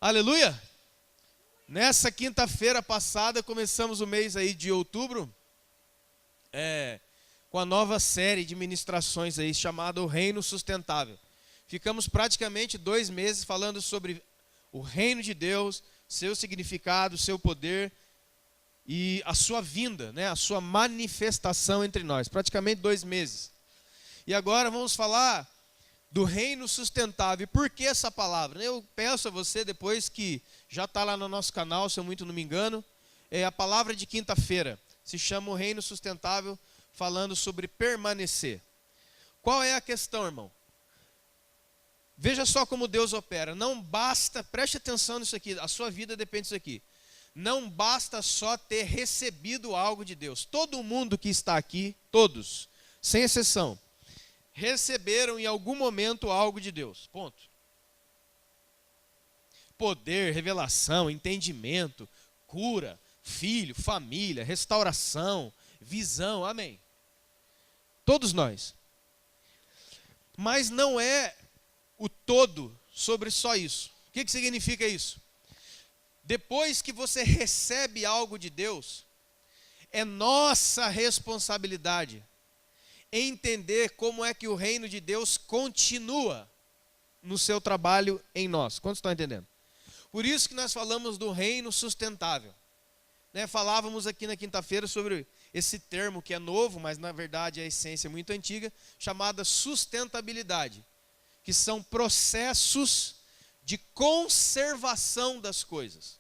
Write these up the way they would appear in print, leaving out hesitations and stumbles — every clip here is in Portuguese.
Aleluia! Nessa quinta-feira passada, começamos o mês aí de outubro, com a nova série de ministrações aí, chamada O Reino Sustentável. Ficamos praticamente 2 meses falando sobre o reino de Deus, seu significado, seu poder e a sua vinda, né? A sua manifestação entre nós. Praticamente 2 meses. E agora vamos falar do reino sustentável. E por que essa palavra? Eu peço a você, depois que já está lá no nosso canal, se eu muito não me engano, a palavra de quinta-feira se chama o reino sustentável, falando sobre permanecer. Qual é a questão, irmão? Veja só como Deus opera. Não basta, preste atenção nisso aqui, a sua vida depende disso aqui. Não basta só ter recebido algo de Deus. Todo mundo que está aqui, todos, sem exceção, receberam em algum momento algo de Deus. Ponto. Poder, revelação, entendimento, cura, filho, família, restauração, visão, amém. Todos nós. Mas não é o todo sobre só isso. O que significa isso? Depois que você recebe algo de Deus, é nossa responsabilidade entender como é que o reino de Deus continua no seu trabalho em nós. Quantos estão entendendo? Por isso que nós falamos do reino sustentável. Falávamos aqui na quinta-feira sobre esse termo que é novo, mas na verdade a essência é muito antiga, chamada sustentabilidade, que são processos de conservação das coisas.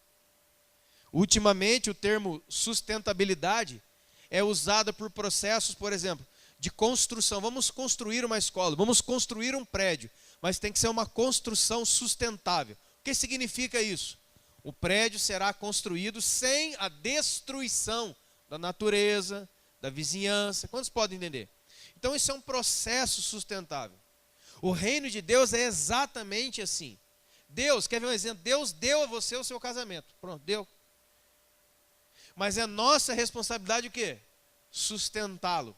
Ultimamente o termo sustentabilidade é usado por processos, por exemplo, de construção. Vamos construir uma escola, vamos construir um prédio, mas tem que ser uma construção sustentável. O que significa isso? O prédio será construído sem a destruição da natureza, da vizinhança. Quantos podem entender? Então isso é um processo sustentável. O reino de Deus é exatamente assim. Deus, quer ver um exemplo? Deus deu a você o seu casamento. Pronto, deu. Mas é nossa responsabilidade o quê? Sustentá-lo.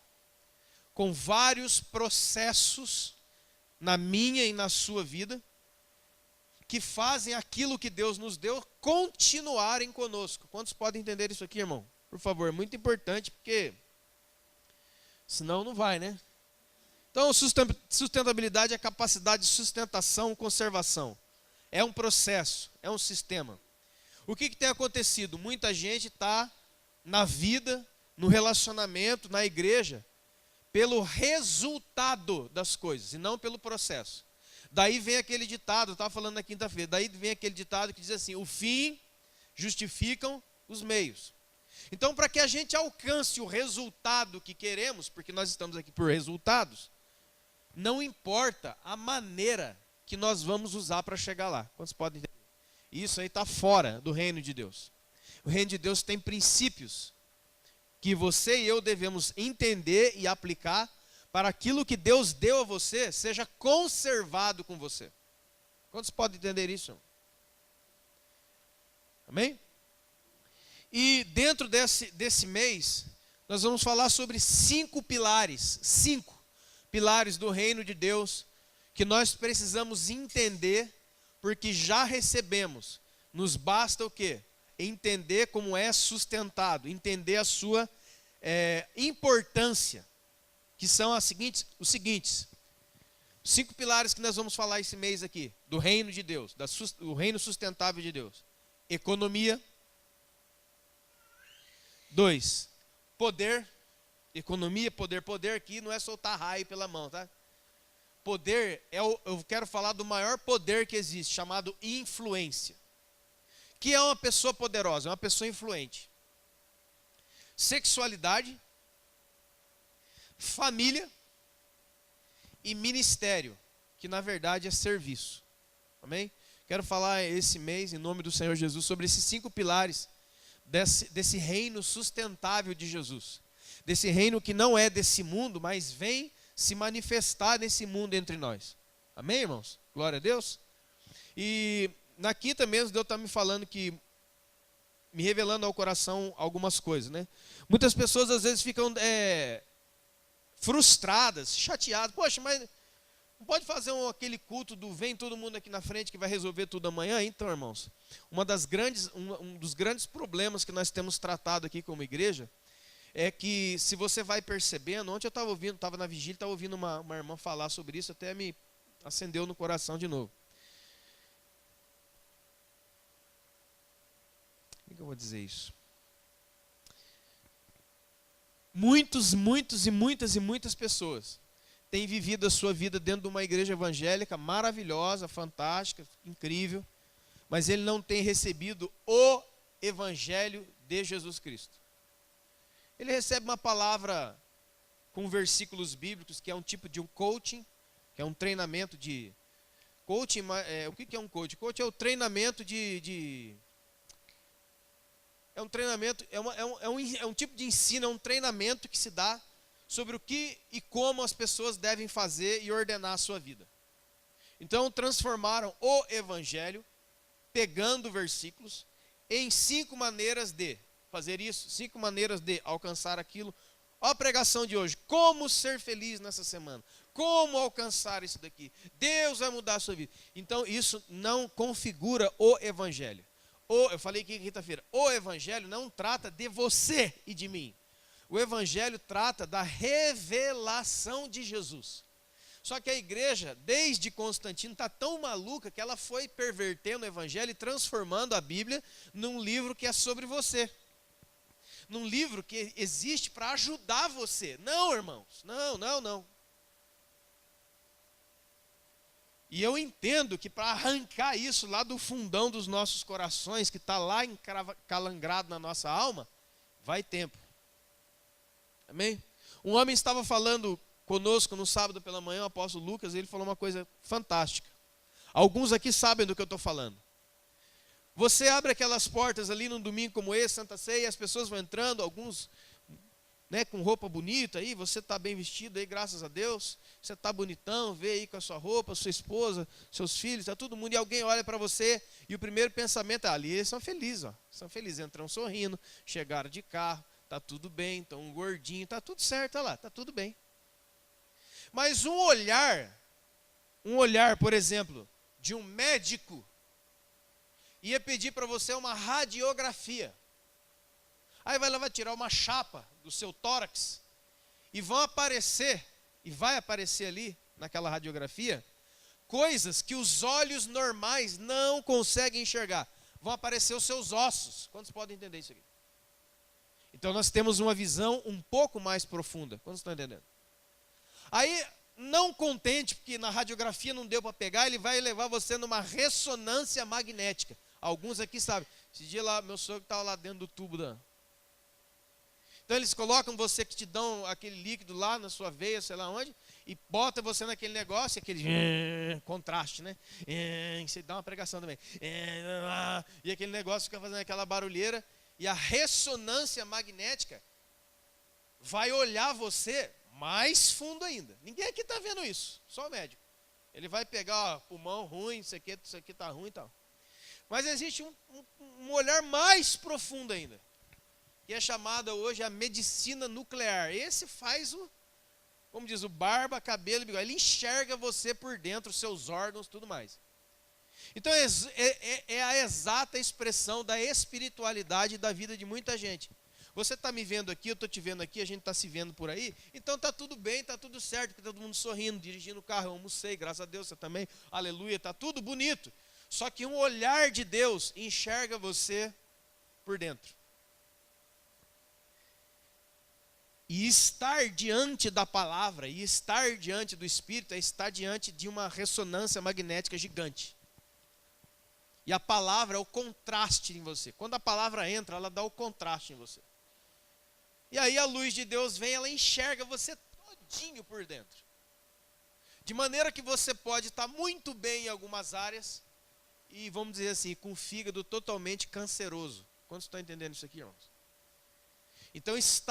Com vários processos na minha e na sua vida, que fazem aquilo que Deus nos deu continuarem conosco. Quantos podem entender isso aqui, irmão? Por favor, é muito importante, porque senão não vai, né? Então, sustentabilidade é a capacidade de sustentação, conservação. É um processo, é um sistema. O que tem acontecido? Muita gente está na vida, no relacionamento, na igreja, pelo resultado das coisas e não pelo processo. Daí vem aquele ditado, eu estava falando na quinta-feira, daí vem aquele ditado que diz assim: o fim justificam os meios. Então, para que a gente alcance o resultado que queremos, porque nós estamos aqui por resultados, não importa a maneira que nós vamos usar para chegar lá. Quantos podem entender? Isso aí está fora do reino de Deus. O reino de Deus tem princípios que você e eu devemos entender e aplicar para aquilo que Deus deu a você seja conservado com você. Quantos podem entender isso? Amém? E dentro desse mês, nós vamos falar sobre 5 pilares. 5 pilares do reino de Deus que nós precisamos entender, porque já recebemos. Nos basta o quê? Entender como é sustentado, entender a sua importância, que são os seguintes. 5 pilares que nós vamos falar esse mês aqui, do reino de Deus, do reino sustentável de Deus. Economia. 2, poder. Economia, poder aqui não é soltar raio pela mão, tá? Poder, eu quero falar do maior poder que existe, chamado influência. Que é uma pessoa poderosa, é uma pessoa influente. Sexualidade, família e ministério, que na verdade é serviço. Amém? Quero falar esse mês, em nome do Senhor Jesus, sobre esses 5 pilares desse reino sustentável de Jesus. Desse reino que não é desse mundo, mas vem se manifestar nesse mundo entre nós. Amém, irmãos? Glória a Deus. E na quinta mesmo, Deus está me falando me revelando ao coração algumas coisas, né? Muitas pessoas às vezes ficam frustradas, chateadas. Poxa, mas Não pode fazer aquele culto do vem todo mundo aqui na frente que vai resolver tudo amanhã? Então, irmãos, um dos grandes problemas que nós temos tratado aqui como igreja é que, se você vai percebendo, ontem eu estava na vigília, estava ouvindo uma irmã falar sobre isso, até me acendeu no coração de novo. Como que eu vou dizer isso? Muitas pessoas têm vivido a sua vida dentro de uma igreja evangélica maravilhosa, fantástica, incrível, mas ele não tem recebido o evangelho de Jesus Cristo. Ele recebe uma palavra com versículos bíblicos, que é um tipo de um coaching, que é um treinamento de... Coaching, o que é um coaching? Coaching é o treinamento é um treinamento, é um tipo de ensino, é um treinamento que se dá sobre o que e como as pessoas devem fazer e ordenar a sua vida. Então, transformaram o evangelho, pegando versículos, em 5 maneiras de fazer isso, 5 maneiras de alcançar aquilo. Olha a pregação de hoje: como ser feliz nessa semana, como alcançar isso daqui, Deus vai mudar a sua vida. Então, isso não configura o evangelho. Eu falei aqui quinta-feira, o evangelho não trata de você e de mim. O evangelho trata da revelação de Jesus. Só que a igreja, desde Constantino, está tão maluca que ela foi pervertendo o evangelho e transformando a Bíblia num livro que é sobre você. Num livro que existe para ajudar você. Não, irmãos, não. E eu entendo que para arrancar isso lá do fundão dos nossos corações, que está lá encalangado na nossa alma, vai tempo. Amém? Um homem estava falando conosco no sábado pela manhã, o apóstolo Lucas, e ele falou uma coisa fantástica. Alguns aqui sabem do que eu estou falando. Você abre aquelas portas ali num domingo como esse, Santa Ceia, e as pessoas vão entrando, alguns com roupa bonita aí, você está bem vestido aí, graças a Deus, você está bonitão, vê aí com a sua roupa, sua esposa, seus filhos, está todo mundo, e alguém olha para você, e o primeiro pensamento é: ali eles são felizes, entram sorrindo, chegaram de carro, está tudo bem, estão um gordinho, está tudo certo, olha lá, está tudo bem. Mas um olhar, por exemplo, de um médico, ia pedir para você uma radiografia. Aí ela vai tirar uma chapa do seu tórax e vai aparecer ali, naquela radiografia, coisas que os olhos normais não conseguem enxergar. Vão aparecer os seus ossos. Quantos podem entender isso aqui? Então nós temos uma visão um pouco mais profunda. Quantos estão entendendo? Aí, não contente, porque na radiografia não deu para pegar, ele vai levar você numa ressonância magnética. Alguns aqui sabem. Esse dia lá, meu sogro estava lá dentro do tubo da... Então eles colocam você, que te dão aquele líquido lá na sua veia, sei lá onde, e bota você naquele negócio, aquele contraste, né? Você dá uma pregação também. E aquele negócio fica fazendo aquela barulheira, e a ressonância magnética vai olhar você mais fundo ainda. Ninguém aqui está vendo isso, só o médico. Ele vai pegar pulmão ruim, isso aqui está ruim e tal. Mas existe um olhar mais profundo ainda, que é chamada hoje a medicina nuclear. Esse faz como diz, o barba, cabelo e bigode. Ele enxerga você por dentro, seus órgãos, tudo mais. Então é a exata expressão da espiritualidade da vida de muita gente. Você está me vendo aqui, eu estou te vendo aqui, a gente está se vendo por aí, então está tudo bem, está tudo certo, está todo mundo sorrindo, dirigindo o carro, eu almocei, graças a Deus, você também, aleluia, está tudo bonito. Só que um olhar de Deus enxerga você por dentro. E estar diante da palavra, e estar diante do Espírito, é estar diante de uma ressonância magnética gigante. E a palavra é o contraste em você. Quando a palavra entra, ela dá o contraste em você. E aí a luz de Deus vem, ela enxerga você todinho por dentro. De maneira que você pode estar muito bem em algumas áreas, e vamos dizer assim, com o fígado totalmente canceroso. Quantos estão entendendo isso aqui, irmãos? Então isso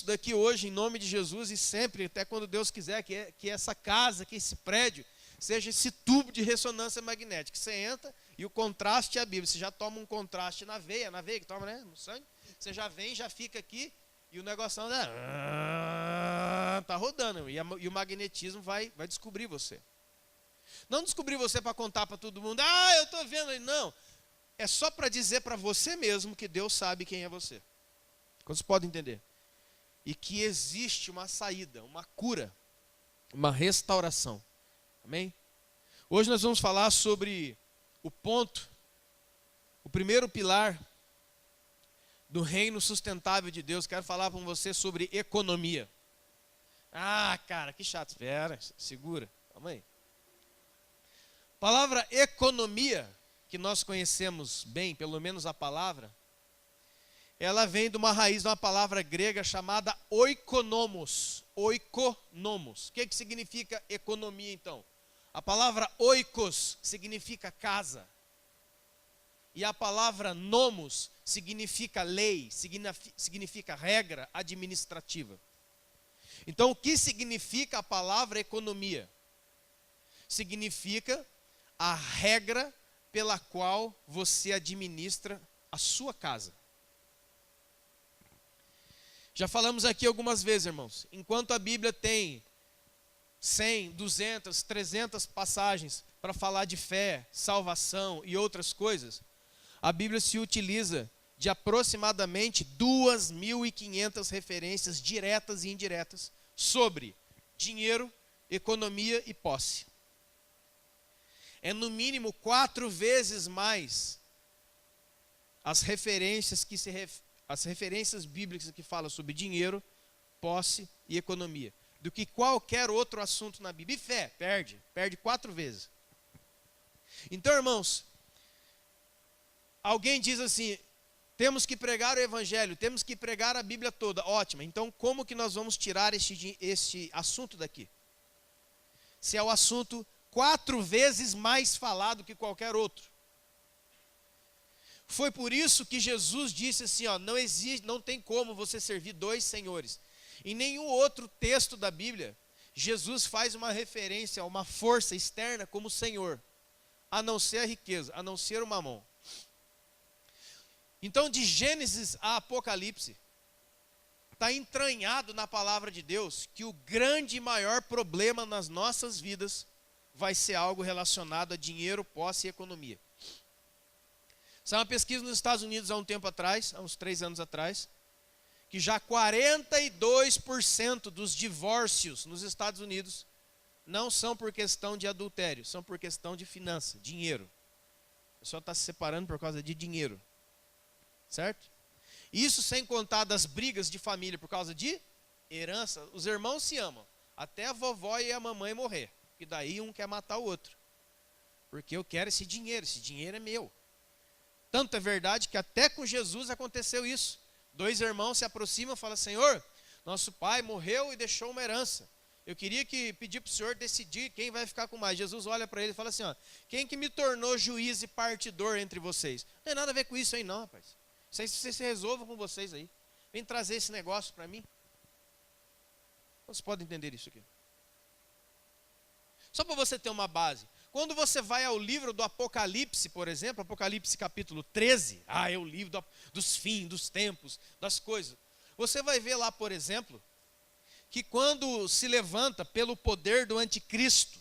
daqui hoje, em nome de Jesus, e sempre, até quando Deus quiser, que essa casa, que esse prédio, seja esse tubo de ressonância magnética. Você entra e o contraste é a Bíblia. Você já toma um contraste na veia que toma, né, no sangue. Você já vem, já fica aqui, e o negócio tá rodando, e o magnetismo vai descobrir você. Não descobrir você para contar para todo mundo, eu estou vendo, não. É só para dizer para você mesmo que Deus sabe quem é você. Quantos podem entender? E que existe uma saída, uma cura, uma restauração. Amém? Hoje nós vamos falar sobre o primeiro pilar do reino sustentável de Deus. Quero falar com você sobre economia. Cara, que chato. Espera, segura. Calma aí. A palavra economia, que nós conhecemos bem, pelo menos a palavra, ela vem de uma raiz de uma palavra grega chamada oikonomos. Oikonomos. O que significa economia, então? A palavra oikos significa casa. E a palavra nomos significa lei, significa regra administrativa. Então, o que significa a palavra economia? Significa a regra pela qual você administra a sua casa. Já falamos aqui algumas vezes, irmãos. Enquanto a Bíblia tem 100, 200, 300 passagens para falar de fé, salvação e outras coisas, a Bíblia se utiliza de aproximadamente 2.500 referências diretas e indiretas sobre dinheiro, economia e posse. É no mínimo 4 vezes mais as referências bíblicas que falam sobre dinheiro, posse e economia, do que qualquer outro assunto na Bíblia. E fé, perde 4 vezes. Então, irmãos, alguém diz assim, temos que pregar o Evangelho, temos que pregar a Bíblia toda. Ótimo, então como que nós vamos tirar este assunto daqui? Se é o assunto 4 vezes mais falado que qualquer outro. Foi por isso que Jesus disse assim, não tem como você servir 2 senhores. Em nenhum outro texto da Bíblia, Jesus faz uma referência a uma força externa como Senhor, a não ser a riqueza, a não ser o mamon. Então, de Gênesis a Apocalipse, está entranhado na palavra de Deus que o grande e maior problema nas nossas vidas vai ser algo relacionado a dinheiro, posse e economia. Saiu uma pesquisa nos Estados Unidos há um tempo atrás, há uns 3 anos atrás, que já 42% dos divórcios nos Estados Unidos não são por questão de adultério, são por questão de finança, dinheiro. O pessoal está se separando por causa de dinheiro. Certo? Isso sem contar das brigas de família por causa de herança. Os irmãos se amam, até a vovó e a mamãe morrer. E daí um quer matar o outro. Porque eu quero esse dinheiro é meu. Tanto é verdade que até com Jesus aconteceu isso. 2 irmãos se aproximam e falam, Senhor, nosso pai morreu e deixou uma herança. Eu queria pedir para o Senhor decidir quem vai ficar com mais. Jesus olha para ele e fala assim, quem que me tornou juiz e partidor entre vocês? Não tem nada a ver com isso aí não, rapaz. Isso aí vocês se resolvam com vocês aí. Vem trazer esse negócio para mim. Vocês podem entender isso aqui. Só para você ter uma base. Quando você vai ao livro do Apocalipse, por exemplo, Apocalipse capítulo 13, é o livro dos fins, dos tempos, das coisas. Você vai ver lá, por exemplo, que quando se levanta pelo poder do anticristo,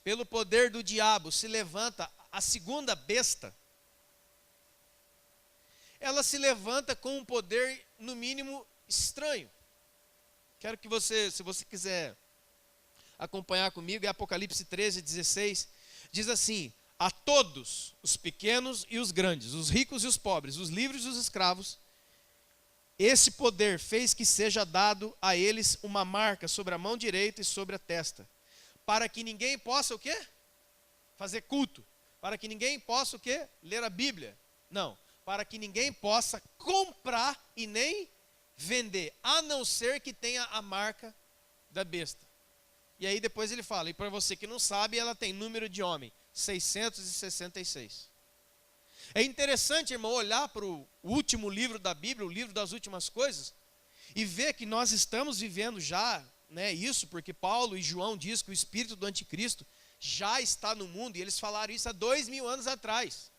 pelo poder do diabo, se levanta a segunda besta, ela se levanta com um poder, no mínimo, estranho. Quero que você, se você quiser acompanhar comigo, é Apocalipse 13, 16, diz assim, a todos, os pequenos e os grandes, os ricos e os pobres, os livres e os escravos, esse poder fez que seja dado a eles uma marca sobre a mão direita e sobre a testa, para que ninguém possa o quê? Fazer culto. Para que ninguém possa o quê? Ler a Bíblia. Não. Para que ninguém possa comprar e nem vender, a não ser que tenha a marca da besta. E aí depois ele fala, e para você que não sabe, ela tem número de homem, 666. É interessante, irmão, olhar para o último livro da Bíblia, o livro das últimas coisas, e ver que nós estamos vivendo já, isso, porque Paulo e João diz que o espírito do anticristo já está no mundo, e eles falaram isso há 2000 anos atrás.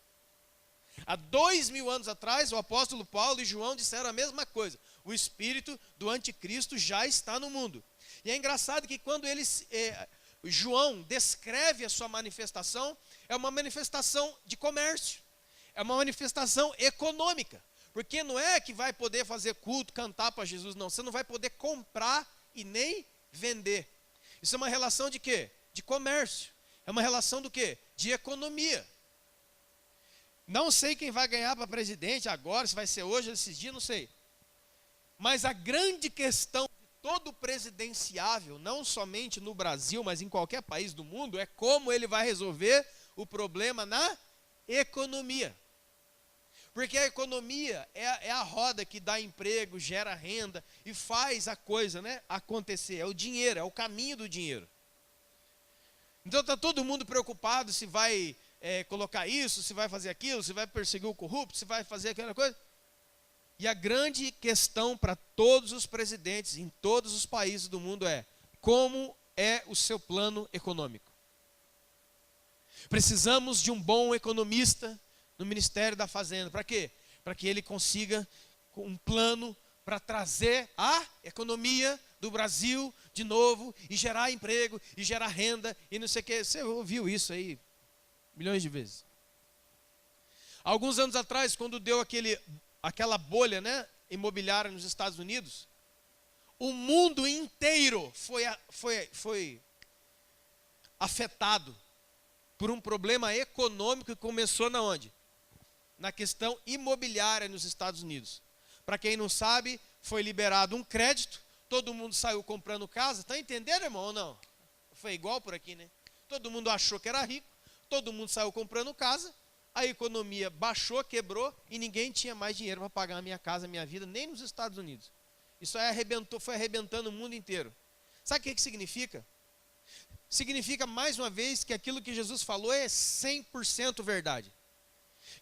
Há 2000 anos atrás, o apóstolo Paulo e João disseram a mesma coisa. O espírito do anticristo já está no mundo. E é engraçado que quando João descreve a sua manifestação, é uma manifestação de comércio, é uma manifestação econômica. Porque não é que vai poder fazer culto, cantar para Jesus, não. Você não vai poder comprar e nem vender. Isso é uma relação de quê? De comércio. É uma relação do quê? De economia. Não sei quem vai ganhar para presidente agora, se vai ser hoje, esses dias, não sei. Mas a grande questão de todo presidenciável, não somente no Brasil, mas em qualquer país do mundo, é como ele vai resolver o problema na economia. Porque a economia é a roda que dá emprego, gera renda e faz a coisa, né, acontecer. É o dinheiro, é o caminho do dinheiro. Então está todo mundo preocupado se vai colocar isso, se vai fazer aquilo, se vai perseguir o corrupto, se vai fazer aquela coisa. E a grande questão para todos os presidentes em todos os países do mundo é: como é o seu plano econômico? Precisamos de um bom economista no Ministério da Fazenda. Para quê? Para que ele consiga um plano para trazer a economia do Brasil de novo e gerar emprego e gerar renda e não sei o que. Você ouviu isso aí milhões de vezes. Alguns anos atrás, quando deu aquela bolha, né, imobiliária nos Estados Unidos, o mundo inteiro foi afetado por um problema econômico que começou na onde? Na questão imobiliária nos Estados Unidos. Para quem não sabe, foi liberado um crédito, todo mundo saiu comprando casa. Está entendendo, irmão, ou não? Foi igual por aqui, né? Todo mundo achou que era rico, todo mundo saiu comprando casa, a economia baixou, quebrou e ninguém tinha mais dinheiro para pagar a minha casa, a minha vida, nem nos Estados Unidos. Isso aí foi arrebentando o mundo inteiro. Sabe o que significa? Significa, mais uma vez, que aquilo que Jesus falou é 100% verdade.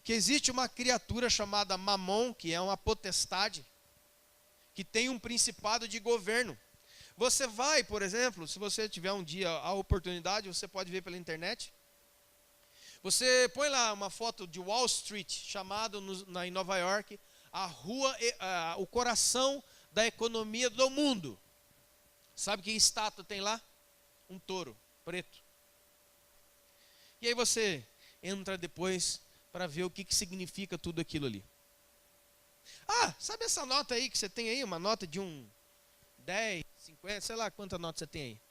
Que existe uma criatura chamada Mamon, que é uma potestade, que tem um principado de governo. Você vai, por exemplo, se você tiver um dia a oportunidade, você pode ver pela internet. Você põe lá uma foto de Wall Street, chamado em Nova York, o coração da economia do mundo. Sabe que estátua tem lá? Um touro preto. E aí você entra depois para ver o que significa tudo aquilo ali. Ah, sabe essa nota aí que você tem aí? Uma nota de 10, 50, sei lá quanta nota você tem aí.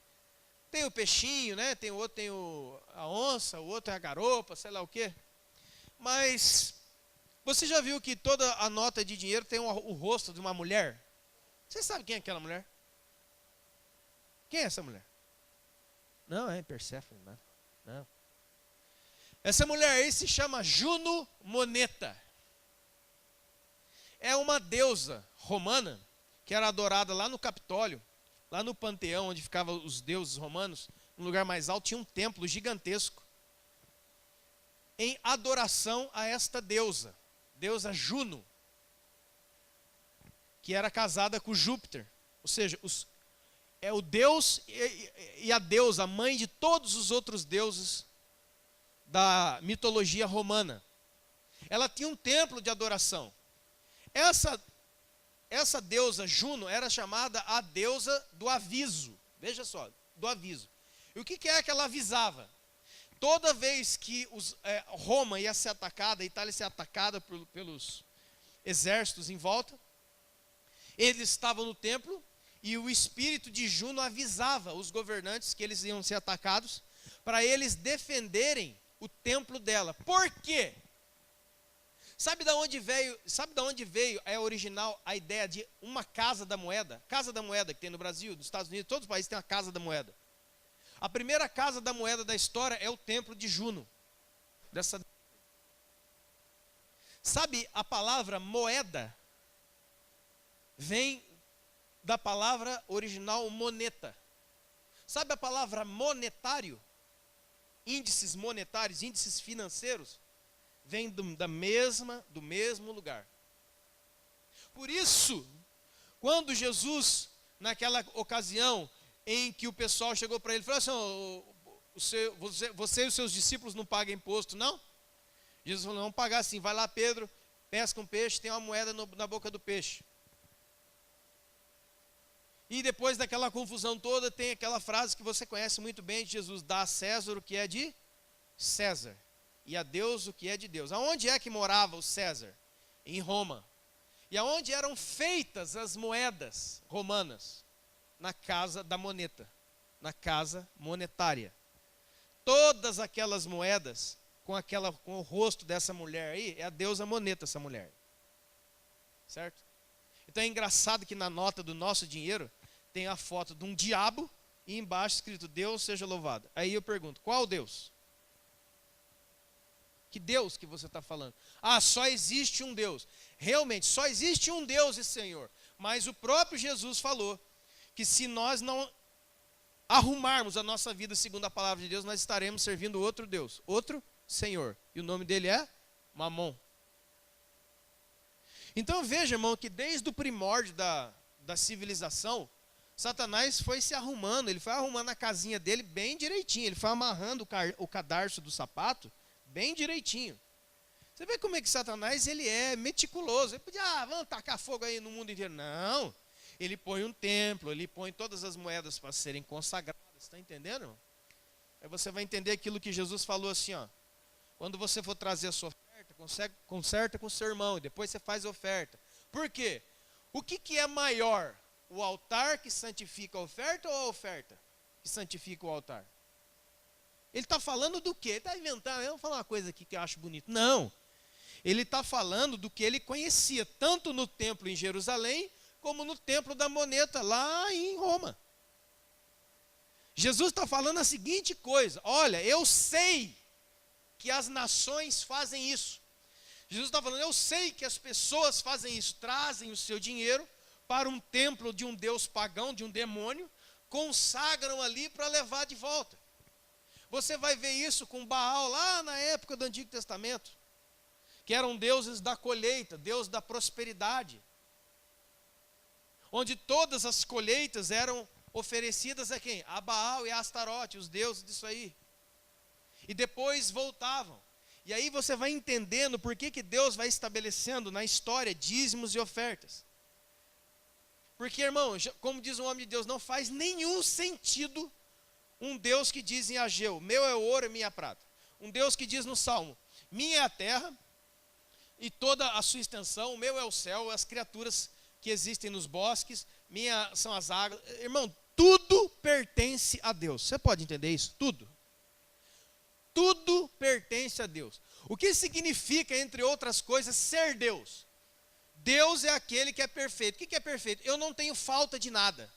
Tem o peixinho, né? Tem o outro, tem a onça, o outro é a garopa, sei lá o quê. Mas você já viu que toda a nota de dinheiro tem o rosto de uma mulher? Você sabe quem é aquela mulher? Quem é essa mulher? Não, é Perséfone, não. Essa mulher aí se chama Juno Moneta. É uma deusa romana que era adorada lá no Capitólio, lá no panteão onde ficavam os deuses romanos, no lugar mais alto tinha um templo gigantesco em adoração a esta deusa Juno, que era casada com Júpiter. Ou seja, é o deus e a deusa, a mãe de todos os outros deuses da mitologia romana. Ela tinha um templo de adoração. Essa deusa Juno era chamada a deusa do aviso. Veja só, do aviso. E o que é que ela avisava? Toda vez que Roma ia ser atacada, a Itália ia ser atacada pelos exércitos em volta, eles estavam no templo e o espírito de Juno avisava os governantes que eles iam ser atacados para eles defenderem o templo dela. Por quê? Sabe de onde veio original a ideia de uma casa da moeda? Casa da moeda que tem no Brasil, nos Estados Unidos, todos os países têm uma casa da moeda. A primeira casa da moeda da história é o templo de Juno. Sabe, a palavra moeda vem da palavra original moneta. Sabe a palavra monetário? Índices monetários, índices financeiros, vem do mesmo lugar. Por isso, quando Jesus, naquela ocasião em que o pessoal chegou para ele e falou assim: você e os seus discípulos não pagam imposto, não? Jesus falou, vamos pagar assim, vai lá Pedro, pesca um peixe, tem uma moeda na boca do peixe. E depois daquela confusão toda, tem aquela frase que você conhece muito bem de Jesus, dá a César o que é de César, e a Deus o que é de Deus. Aonde é que morava o César? Em Roma. E aonde eram feitas as moedas romanas? Na casa da moneta, na casa monetária. Todas aquelas moedas, com o rosto dessa mulher aí, é a deusa moneta, essa mulher. Certo? Então é engraçado que na nota do nosso dinheiro, tem a foto de um diabo, e embaixo escrito, Deus seja louvado. Aí eu pergunto, qual Deus? Que Deus que você está falando? Ah, só existe um Deus. Realmente, só existe um Deus e Senhor. Mas o próprio Jesus falou que se nós não arrumarmos a nossa vida segundo a palavra de Deus, nós estaremos servindo outro Deus, outro Senhor. E o nome dele é Mamon. Então veja, irmão, que desde o primórdio da civilização, Satanás foi se arrumando, ele foi arrumando a casinha dele bem direitinho, ele foi amarrando o cadarço do sapato bem direitinho. Você vê como é que Satanás ele é meticuloso. Ele podia, vamos tacar fogo aí no mundo inteiro. Não, ele põe um templo, ele põe todas as moedas para serem consagradas. Está entendendo, irmão? Aí você vai entender aquilo que Jesus falou assim, ó. Quando você for trazer a sua oferta, conserta com o seu irmão e depois você faz a oferta. Por quê? O que é maior? O altar que santifica a oferta ou a oferta que santifica o altar? Ele está falando do quê? Ele está inventando, eu vou falar uma coisa aqui que eu acho bonito. Não, ele está falando do que ele conhecia, tanto no templo em Jerusalém, como no templo da moneta, lá em Roma. Jesus está falando a seguinte coisa, olha, eu sei que as nações fazem isso. Jesus está falando, eu sei que as pessoas fazem isso, trazem o seu dinheiro para um templo de um deus pagão, de um demônio, consagram ali para levar de volta. Você vai ver isso com Baal lá na época do Antigo Testamento, que eram deuses da colheita, deus da prosperidade, onde todas as colheitas eram oferecidas a quem? A Baal e a Astarote, os deuses disso aí. E depois voltavam. E aí você vai entendendo por que Deus vai estabelecendo na história dízimos e ofertas. Porque, irmão, como diz o homem de Deus, não faz nenhum sentido um Deus que diz em Ageu, meu é o ouro e minha prata. Um Deus que diz no Salmo, minha é a terra e toda a sua extensão, o meu é o céu, as criaturas que existem nos bosques, minha são as águas. Irmão, tudo pertence a Deus. Você pode entender isso? Tudo. Tudo pertence a Deus. O que significa, entre outras coisas, ser Deus? Deus é aquele que é perfeito. O que é perfeito? Eu não tenho falta de nada.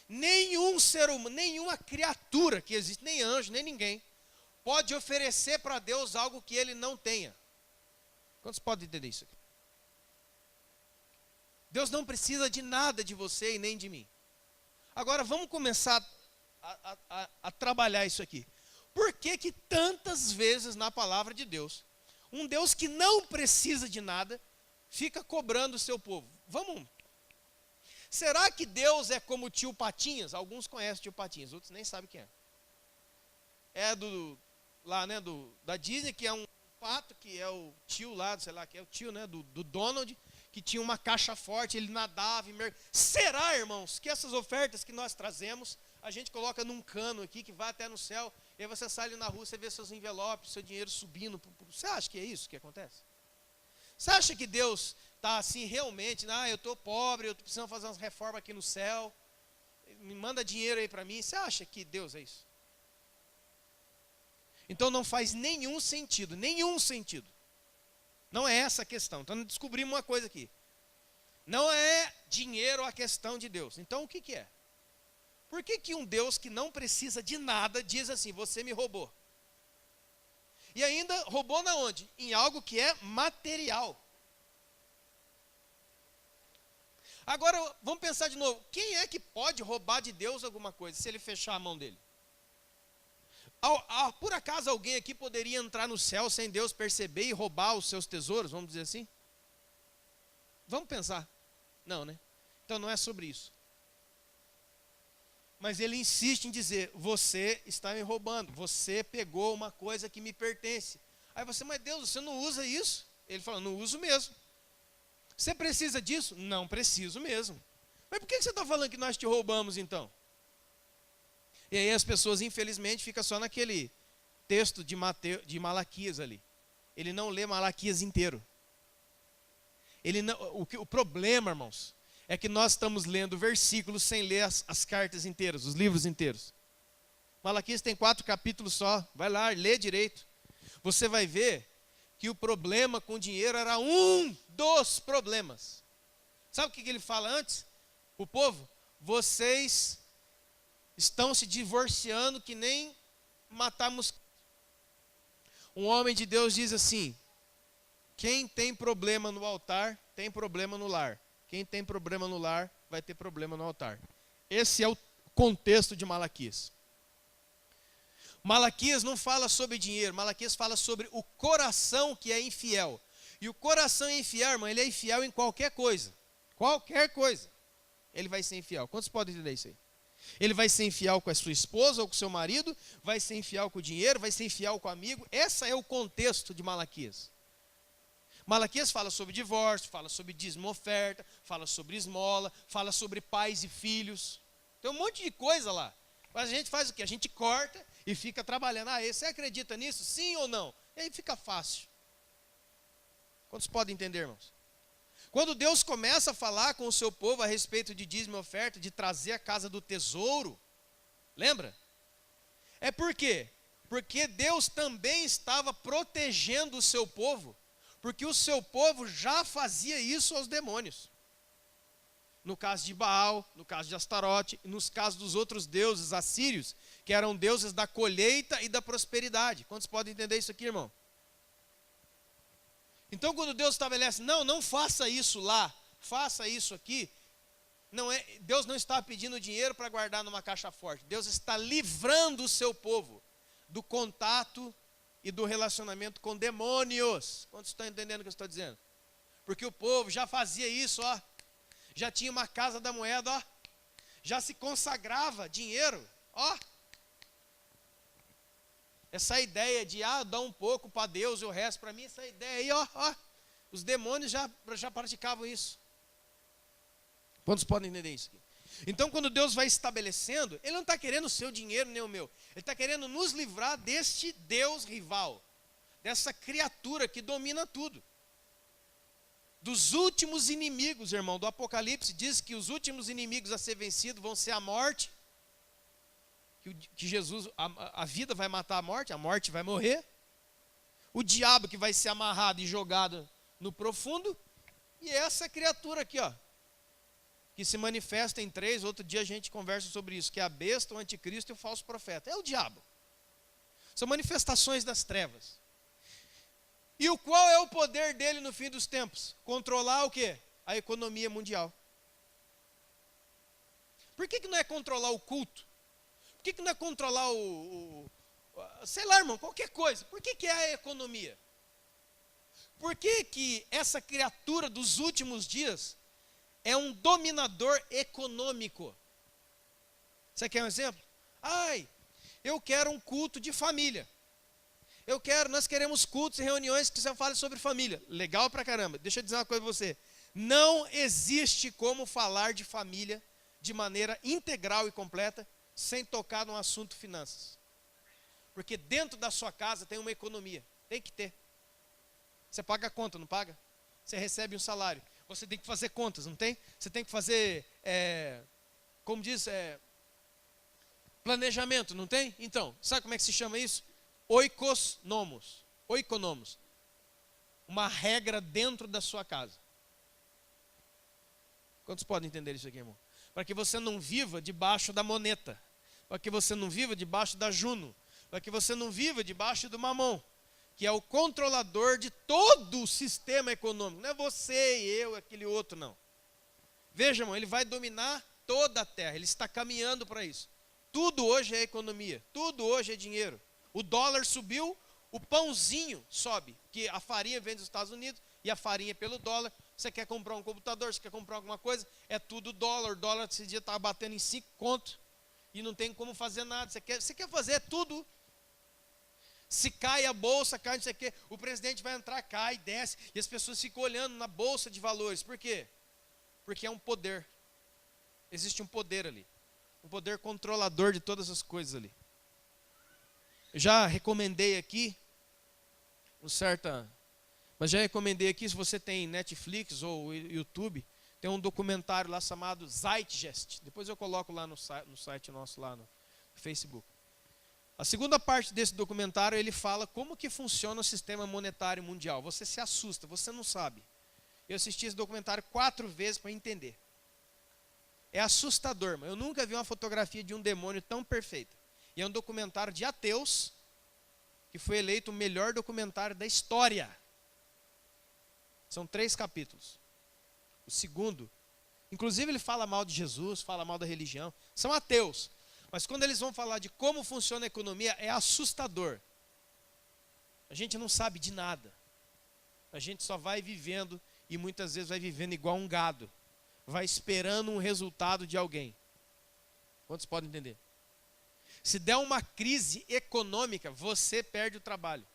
Nenhum ser humano, nenhuma criatura que existe, nem anjo, nem ninguém, pode oferecer para Deus algo que ele não tenha. Quantos podem entender isso aqui? Deus não precisa de nada de você e nem de mim. Agora vamos começar a trabalhar isso aqui. Por que tantas vezes na palavra de Deus, um Deus que não precisa de nada, fica cobrando o seu povo? Será que Deus é como o tio Patinhas? Alguns conhecem o tio Patinhas, outros nem sabem quem é. É da Disney, que é um pato, que é o tio lá, sei lá, que é o tio, né, do Donald, que tinha uma caixa forte, ele nadava. Será, irmãos, que essas ofertas que nós trazemos, a gente coloca num cano aqui, que vai até no céu, e aí você sai ali na rua, você vê seus envelopes, seu dinheiro subindo. Você acha que é isso que acontece? Você acha que Deus está assim realmente, eu estou pobre, eu preciso fazer umas reformas aqui no céu, me manda dinheiro aí para mim? Você acha que Deus é isso? Então não faz nenhum sentido. Não é essa a questão. Então descobrimos uma coisa aqui. Não é dinheiro a questão de Deus. Então o que é? Por que um Deus que não precisa de nada diz assim, você me roubou? E ainda roubou na onde? Em algo que é material. Agora, vamos pensar de novo. Quem é que pode roubar de Deus alguma coisa, se ele fechar a mão dele? Por acaso alguém aqui poderia entrar no céu sem Deus perceber e roubar os seus tesouros, vamos dizer assim? Vamos pensar. Não, né? Então não é sobre isso. Mas ele insiste em dizer, você está me roubando, você pegou uma coisa que me pertence. Aí você, mas Deus, você não usa isso? Ele fala, não uso mesmo. Você precisa disso? Não preciso mesmo. Mas por que você está falando que nós te roubamos então? E aí as pessoas, infelizmente, ficam só naquele texto de Malaquias ali. Ele não lê Malaquias inteiro. O problema, irmãos, é que nós estamos lendo versículos sem ler as cartas inteiras, os livros inteiros. Malaquias tem 4 capítulos só. Vai lá, lê direito. Você vai ver que o problema com o dinheiro era um dos problemas. Sabe o que ele fala antes? O povo, vocês estão se divorciando que nem matar mosquito. Um homem de Deus diz assim: quem tem problema no altar, tem problema no lar. Quem tem problema no lar, vai ter problema no altar. Esse é o contexto de Malaquias. Malaquias não fala sobre dinheiro, Malaquias fala sobre o coração que é infiel. E o coração é infiel, irmão, ele é infiel em qualquer coisa. Qualquer coisa. Ele vai ser infiel. Quantos podem entender isso aí? Ele vai ser infiel com a sua esposa ou com o seu marido, vai ser infiel com o dinheiro, vai ser infiel com o amigo. Esse é o contexto de Malaquias. Malaquias fala sobre divórcio, fala sobre dízimo oferta, fala sobre esmola, fala sobre pais e filhos. Tem um monte de coisa lá. Mas a gente faz o quê? A gente corta e fica trabalhando. Ah, você acredita nisso? Sim ou não? E aí fica fácil. Quantos podem entender, irmãos? Quando Deus começa a falar com o seu povo a respeito de dízimo e oferta, de trazer a casa do tesouro, lembra? É por quê? Porque Deus também estava protegendo o seu povo, porque o seu povo já fazia isso aos demônios. No caso de Baal, no caso de Astarote, e nos casos dos outros deuses assírios, que eram deuses da colheita e da prosperidade. Quantos podem entender isso aqui, irmão? Então, quando Deus estabelece, não faça isso lá, faça isso aqui, Deus não está pedindo dinheiro para guardar numa caixa forte. Deus está livrando o seu povo do contato e do relacionamento com demônios. Quantos estão entendendo o que eu estou dizendo? Porque o povo já fazia isso, ó. Já tinha uma casa da moeda, ó. Já se consagrava dinheiro, ó. Essa ideia de, dar um pouco para Deus e o resto para mim, essa ideia aí, ó. Os demônios já praticavam isso. Quantos podem entender isso aqui? Então, quando Deus vai estabelecendo, Ele não está querendo o seu dinheiro nem o meu. Ele está querendo nos livrar deste Deus rival, dessa criatura que domina tudo. Dos últimos inimigos, irmão, do Apocalipse, diz que os últimos inimigos a ser vencidos vão ser a morte, que Jesus, a vida vai matar a morte vai morrer, o diabo que vai ser amarrado e jogado no profundo, e essa criatura aqui, ó, que se manifesta em 3, outro dia a gente conversa sobre isso, que é a besta, o anticristo e o falso profeta. É o diabo. São manifestações das trevas. E qual é o poder dele no fim dos tempos? Controlar o quê? A economia mundial. Por que não é controlar o culto? Por que não é controlar sei lá, irmão, qualquer coisa? Por que é a economia? Por que essa criatura dos últimos dias é um dominador econômico? Você quer um exemplo? Eu quero um culto de família. Nós queremos cultos e reuniões que você fale sobre família. Legal pra caramba. Deixa eu dizer uma coisa pra você. Não existe como falar de família de maneira integral e completa sem tocar no assunto finanças. Porque dentro da sua casa tem uma economia. Tem que ter. Você paga a conta, não paga? Você recebe um salário. Você tem que fazer contas, não tem? Você tem que fazer, como diz, planejamento, não tem? Então, sabe como é que se chama isso? Oikonomos. Uma regra dentro da sua casa. Quantos podem entender isso aqui, irmão? Para que você não viva debaixo da moneta. Para que você não viva debaixo da Juno. Para que você não viva debaixo do Mamon, que é o controlador de todo o sistema econômico. Não é você e eu, aquele outro, não. Veja, irmão, ele vai dominar toda a terra. Ele está caminhando para isso. Tudo hoje é economia. Tudo hoje é dinheiro. O dólar subiu, o pãozinho sobe, que a farinha vem dos Estados Unidos e a farinha pelo dólar. Você quer comprar um computador, você quer comprar alguma coisa, é tudo dólar. O dólar esse dia estava batendo em 5 contos e não tem como fazer nada. Você quer fazer tudo. Se cai a bolsa, cai não sei o quê, o presidente vai entrar, cai, desce, e as pessoas ficam olhando na bolsa de valores. Por quê? Porque é um poder. Existe um poder ali. Um poder controlador de todas as coisas ali. Eu já recomendei aqui, mas já recomendei aqui, se você tem Netflix ou YouTube, tem um documentário lá chamado Zeitgeist. Depois eu coloco lá no site nosso, lá no Facebook. A segunda parte desse documentário, ele fala como que funciona o sistema monetário mundial. Você se assusta, você não sabe. Eu assisti esse documentário 4 vezes para entender. É assustador, mas eu nunca vi uma fotografia de um demônio tão perfeita. E é um documentário de ateus, que foi eleito o melhor documentário da história. São 3 capítulos. O segundo, inclusive ele fala mal de Jesus, fala mal da religião. São ateus. Mas quando eles vão falar de como funciona a economia, é assustador. A gente não sabe de nada. A gente só vai vivendo e muitas vezes vai vivendo igual um gado. Vai esperando um resultado de alguém. Quantos podem entender? Se der uma crise econômica, você perde o trabalho.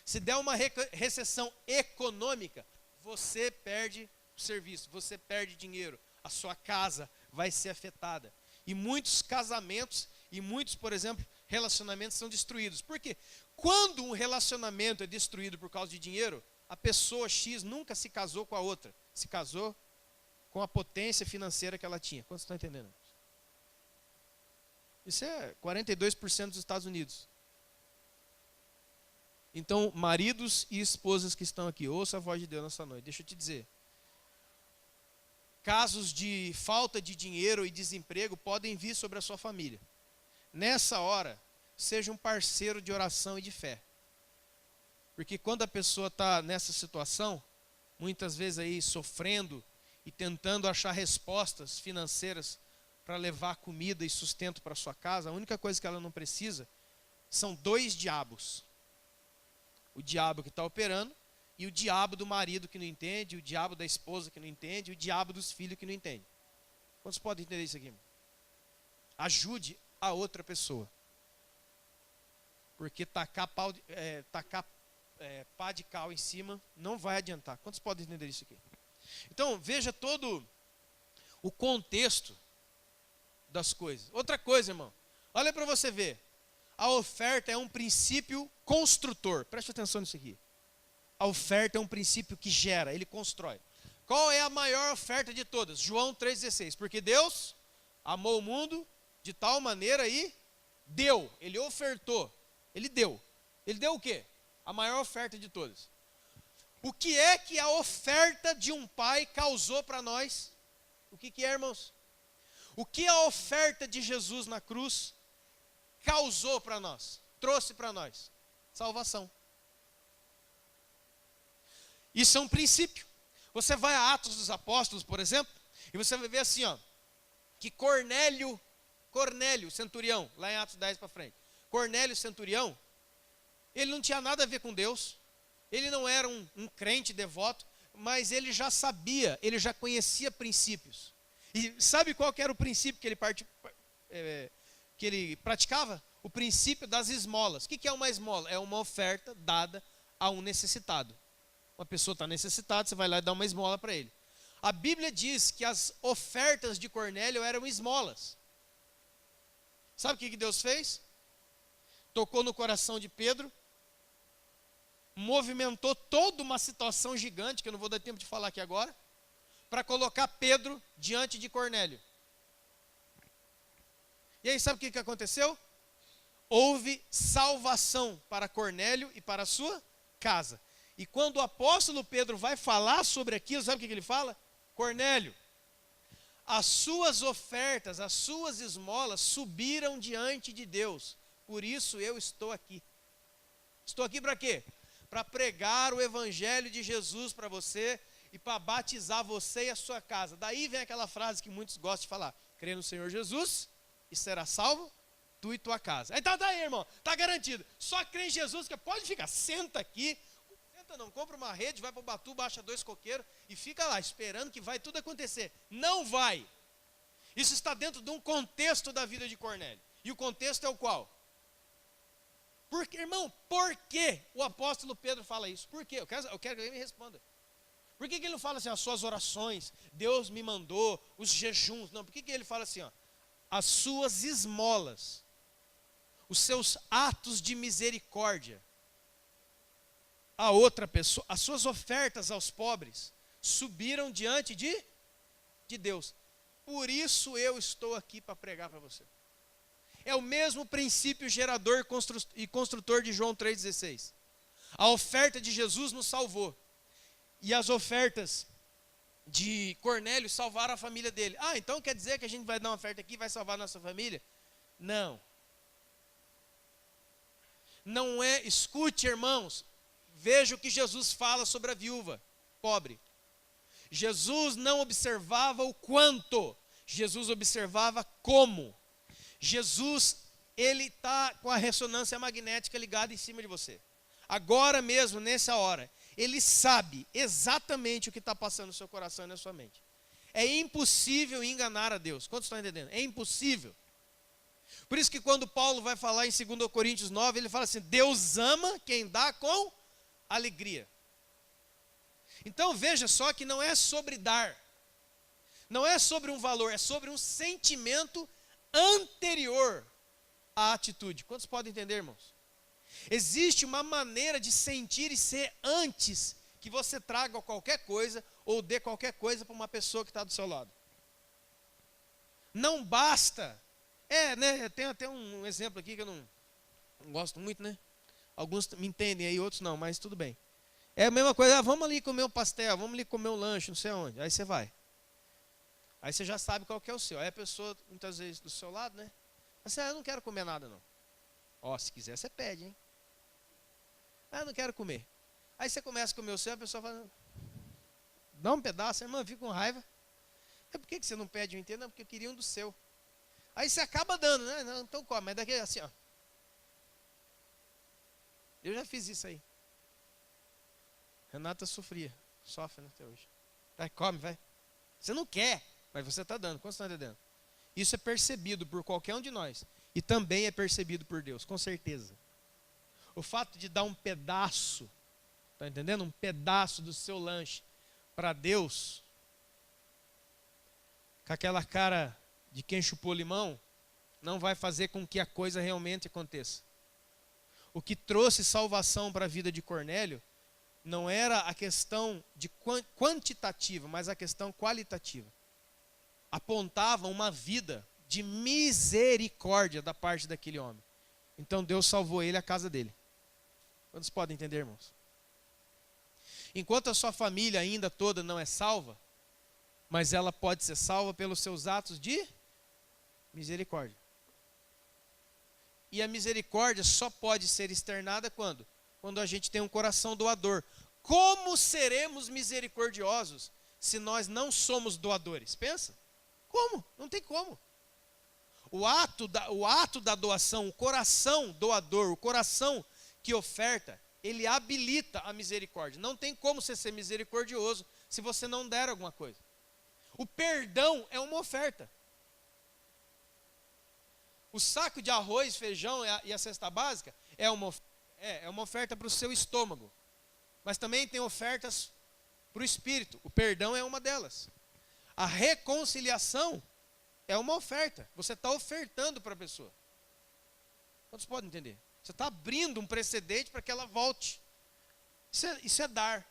Se der uma recessão econômica, você perde o serviço, você perde dinheiro. A sua casa vai ser afetada. E muitos casamentos e muitos, por exemplo, relacionamentos são destruídos. Por quê? Quando um relacionamento é destruído por causa de dinheiro, a pessoa X nunca se casou com a outra. Se casou com a potência financeira que ela tinha. Quantos estão entendendo? Isso é 42% dos Estados Unidos. Então, maridos e esposas que estão aqui, ouça a voz de Deus nessa noite. Deixa eu te dizer. Casos de falta de dinheiro e desemprego podem vir sobre a sua família. Nessa hora, seja um parceiro de oração e de fé. Porque quando a pessoa está nessa situação, muitas vezes aí sofrendo e tentando achar respostas financeiras para levar comida e sustento para sua casa, a única coisa que ela não precisa são 2 diabos. O diabo que está operando e o diabo do marido que não entende, o diabo da esposa que não entende, o diabo dos filhos que não entende. Quantos podem entender isso aqui, irmão? Ajude a outra pessoa. Porque tacar pá de cal em cima não vai adiantar. Quantos podem entender isso aqui? Então, veja todo o contexto das coisas. Outra coisa, irmão. Olha para você ver. A oferta é um princípio construtor. Preste atenção nisso aqui. A oferta é um princípio que gera, ele constrói. Qual é a maior oferta de todas? João 3,16. Porque Deus amou o mundo de tal maneira e deu. Ele ofertou. Ele deu. Ele deu o quê? A maior oferta de todas. O que é que a oferta de um pai causou para nós? O que é, irmãos? O que a oferta de Jesus na cruz causou para nós? Trouxe para nós? Salvação. Isso é um princípio. Você vai a Atos dos Apóstolos, por exemplo, e você vai ver assim, ó, que Cornélio, centurião, lá em Atos 10 para frente. Cornélio, centurião, ele não tinha nada a ver com Deus, ele não era um crente devoto, mas ele já sabia, ele já conhecia princípios. E sabe qual que era o princípio que ele praticava? O princípio das esmolas. O que é uma esmola? É uma oferta dada a um necessitado. Uma pessoa está necessitada, você vai lá e dá uma esmola para ele. A Bíblia diz que as ofertas de Cornélio eram esmolas. Sabe o que Deus fez? Tocou no coração de Pedro, movimentou toda uma situação gigante, que eu não vou dar tempo de falar aqui agora, para colocar Pedro diante de Cornélio. E aí sabe o que aconteceu? Houve salvação para Cornélio e para a sua casa. E quando o apóstolo Pedro vai falar sobre aquilo, sabe o que ele fala? Cornélio, as suas ofertas, as suas esmolas subiram diante de Deus. Por isso eu estou aqui. Estou aqui para quê? Para pregar o evangelho de Jesus para você e para batizar você e a sua casa. Daí vem aquela frase que muitos gostam de falar: crê no Senhor Jesus e será salvo tu e tua casa. Então tá aí, irmão, tá garantido. Só crê em Jesus que pode ficar, senta aqui. Não, compra uma rede, vai para o Batu, baixa 2 coqueiros e fica lá esperando que vai tudo acontecer. Não vai. Isso está dentro de um contexto da vida de Cornélio. E o contexto é o qual? Irmão, por que o apóstolo Pedro fala isso? Por quê? Eu quero que ele me responda. Por que ele não fala assim, as suas orações, Deus me mandou, os jejuns? Não, por que ele fala assim, ó, as suas esmolas, os seus atos de misericórdia a outra pessoa, as suas ofertas aos pobres, subiram diante de Deus. Por isso eu estou aqui para pregar para você. É o mesmo princípio gerador e construtor de João 3,16. A oferta de Jesus nos salvou. E as ofertas de Cornélio salvaram a família dele. Ah, então quer dizer que a gente vai dar uma oferta aqui e vai salvar a nossa família? Não. Não é, escute, irmãos, veja o que Jesus fala sobre a viúva pobre. Jesus não observava o quanto, Jesus observava como. Jesus, ele está com a ressonância magnética ligada em cima de você. Agora mesmo, nessa hora, ele sabe exatamente o que está passando no seu coração e na sua mente. É impossível enganar a Deus. Quantos estão entendendo? É impossível. Por isso que quando Paulo vai falar em 2 Coríntios 9, ele fala assim, Deus ama quem dá com alegria. Então veja só que não é sobre dar. Não é sobre um valor, é sobre um sentimento anterior à atitude. Quantos podem entender, irmãos? Existe uma maneira de sentir e ser antes que você traga qualquer coisa ou dê qualquer coisa para uma pessoa que está do seu lado. Não basta. Tem até um exemplo aqui que eu não gosto muito, né? Alguns me entendem aí, outros não, mas tudo bem. É a mesma coisa, vamos ali comer um pastel, vamos ali comer um lanche, não sei onde. Aí você vai. Aí você já sabe qual que é o seu. Aí a pessoa, muitas vezes, do seu lado, né? Você, eu não quero comer nada, não. Ó, se quiser, você pede, hein? Ah, eu não quero comer. Aí você começa a comer o seu, a pessoa fala, dá um pedaço, a irmã fica com raiva. Por que você não pede um inteiro? Não, porque eu queria um do seu. Aí você acaba dando, né? Não, então come, mas daqui assim, ó. Eu já fiz isso aí. Renata sofre, né, até hoje. Vai, come, vai. Você não quer, mas você está dando. Quanto você está entendendo? Isso é percebido por qualquer um de nós. E também é percebido por Deus, com certeza. O fato de dar um pedaço, está entendendo? Um pedaço do seu lanche para Deus, com aquela cara de quem chupou limão, não vai fazer com que a coisa realmente aconteça. O que trouxe salvação para a vida de Cornélio não era a questão de quantitativa, mas a questão qualitativa. Apontava uma vida de misericórdia da parte daquele homem. Então Deus salvou ele e a casa dele. Quantos podem entender, irmãos? Enquanto a sua família ainda toda não é salva, mas ela pode ser salva pelos seus atos de misericórdia. E a misericórdia só pode ser externada quando? Quando a gente tem um coração doador. Como seremos misericordiosos se nós não somos doadores? Pensa. Como? Não tem como. O ato da doação, o coração doador, o coração que oferta, ele habilita a misericórdia. Não tem como você ser misericordioso se você não der alguma coisa. O perdão é uma oferta. O saco de arroz, feijão e a cesta básica é uma oferta para o seu estômago. Mas também tem ofertas para o espírito. O perdão é uma delas. A reconciliação é uma oferta. Você está ofertando para a pessoa. Quantos podem entender? Você está abrindo um precedente para que ela volte. Isso é dar.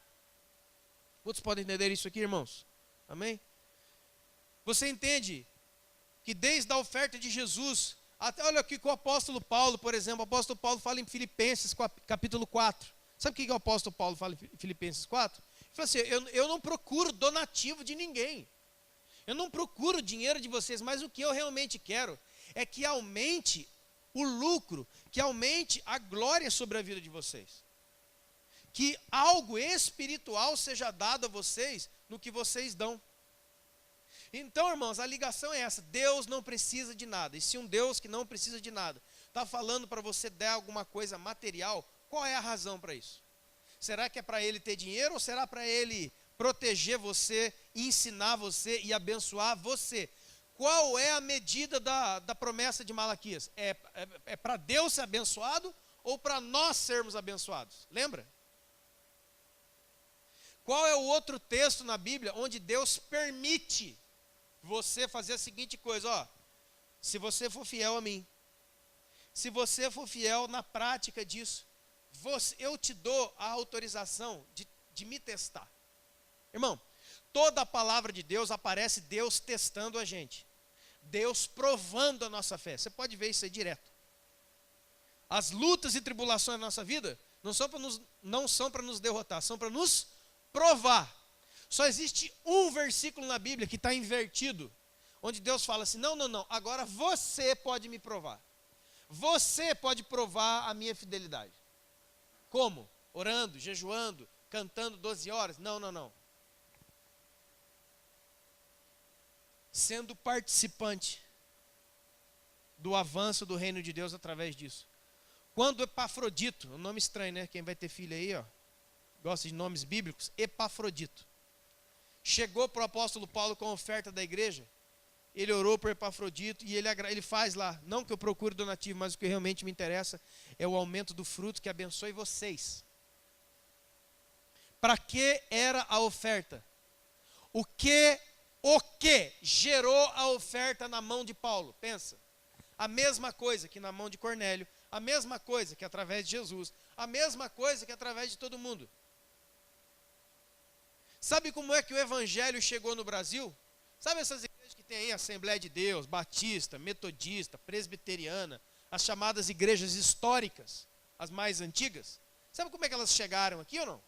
Quantos podem entender isso aqui, irmãos? Amém? Você entende que desde a oferta de Jesus, até olha aqui com o apóstolo Paulo, por exemplo, o apóstolo Paulo fala em Filipenses capítulo 4. Sabe o que o apóstolo Paulo fala em Filipenses 4? Ele fala assim, eu não procuro donativo de ninguém. Eu não procuro dinheiro de vocês, mas o que eu realmente quero é que aumente o lucro, que aumente a glória sobre a vida de vocês. Que algo espiritual seja dado a vocês no que vocês dão. Então, irmãos, a ligação é essa. Deus não precisa de nada. E se um Deus que não precisa de nada está falando para você dar alguma coisa material, qual é a razão para isso? Será que é para ele ter dinheiro ou será para ele proteger você, ensinar você e abençoar você? Qual é a medida da promessa de Malaquias? É para Deus ser abençoado ou para nós sermos abençoados? Lembra? Qual é o outro texto na Bíblia onde Deus permite você fazer a seguinte coisa, ó, se você for fiel a mim, se você for fiel na prática disso, eu te dou a autorização de me testar. Irmão, toda a palavra de Deus aparece Deus testando a gente. Deus provando a nossa fé. Você pode ver isso aí direto. As lutas e tribulações da nossa vida não são para nos derrotar, são para nos provar. Só existe um versículo na Bíblia que está invertido, onde Deus fala assim, não, agora você pode me provar. Você pode provar a minha fidelidade. Como? Orando, jejuando, cantando 12 horas? Não. Sendo participante do avanço do reino de Deus através disso. Quando Epafrodito, um nome estranho, né? Quem vai ter filho aí, ó, gosta de nomes bíblicos, Epafrodito, chegou para o apóstolo Paulo com a oferta da igreja, ele orou por Epafrodito e ele faz lá, não que eu procure donativo, mas o que realmente me interessa é o aumento do fruto que abençoe vocês. Para que era a oferta? O que gerou a oferta na mão de Paulo? Pensa, a mesma coisa que na mão de Cornélio, a mesma coisa que através de Jesus, a mesma coisa que através de todo mundo. Sabe como é que o evangelho chegou no Brasil? Sabe essas igrejas que tem aí, Assembleia de Deus, Batista, Metodista, Presbiteriana, as chamadas igrejas históricas, as mais antigas? Sabe como é que elas chegaram aqui ou não?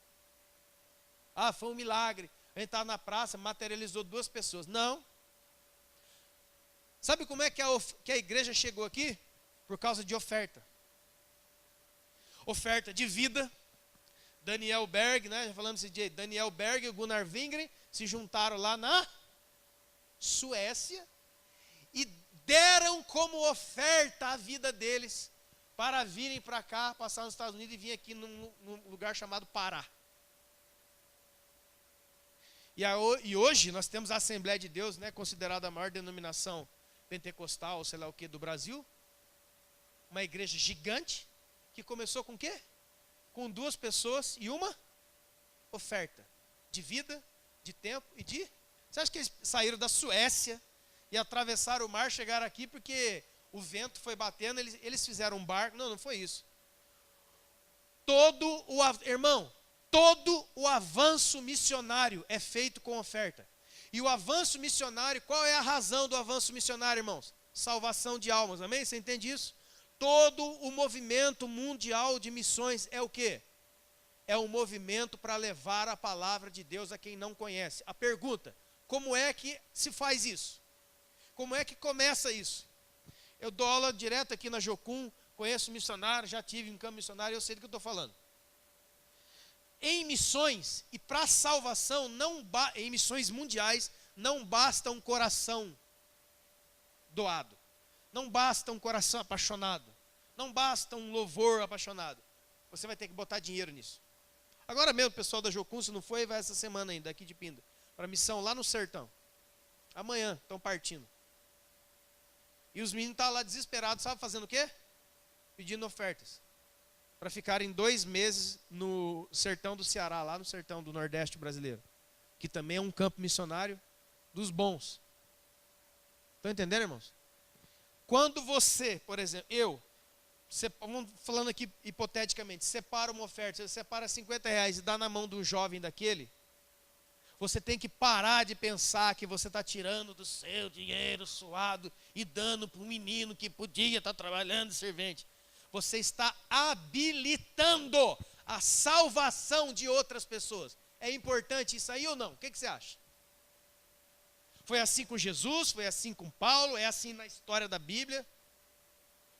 Ah, foi um milagre, a gente estava na praça, materializou 2 pessoas. Não. Sabe como é que a igreja chegou aqui? Por causa de oferta. Oferta de vida. Daniel Berg, né? Já falamos esse dia. Daniel Berg e o Gunnar Wingren se juntaram lá na Suécia e deram como oferta a vida deles para virem para cá, passar nos Estados Unidos e vir aqui num lugar chamado Pará. E hoje nós temos a Assembleia de Deus, né, considerada a maior denominação pentecostal, sei lá o que, do Brasil. Uma igreja gigante, que começou com o quê? Com 2 pessoas e uma oferta de vida, de tempo e de... Você acha que eles saíram da Suécia e atravessaram o mar, chegaram aqui porque o vento foi batendo, eles fizeram um barco? Não foi isso. Irmão, todo o avanço missionário é feito com oferta. E o avanço missionário, qual é a razão do avanço missionário, irmãos? Salvação de almas, amém? Você entende isso? Todo o movimento mundial de missões é o quê? É um movimento para levar a palavra de Deus a quem não conhece. A pergunta, como é que se faz isso? Como é que começa isso? Eu dou aula direto aqui na Jocum, conheço missionário, já tive um campo missionário, eu sei do que eu estou falando. Em missões e para salvação, em missões mundiais, não basta um coração doado. Não basta um coração apaixonado. Não basta um louvor apaixonado. Você vai ter que botar dinheiro nisso. Agora mesmo, o pessoal da Jocum, se não foi, vai essa semana ainda, aqui de Pinda, para missão lá no sertão. Amanhã, estão partindo. E os meninos estão lá desesperados, sabe fazendo o quê? Pedindo ofertas. Para ficarem 2 meses no sertão do Ceará, lá no sertão do Nordeste brasileiro. Que também é um campo missionário dos bons. Estão entendendo, irmãos? Quando você, por exemplo, vamos falando aqui hipoteticamente, separa uma oferta, você separa R$50 e dá na mão do jovem daquele, você tem que parar de pensar que você está tirando do seu dinheiro suado e dando para um menino que podia estar trabalhando de servente. Você está habilitando a salvação de outras pessoas. É importante isso aí ou não? O que você acha? Foi assim com Jesus, foi assim com Paulo, é assim na história da Bíblia.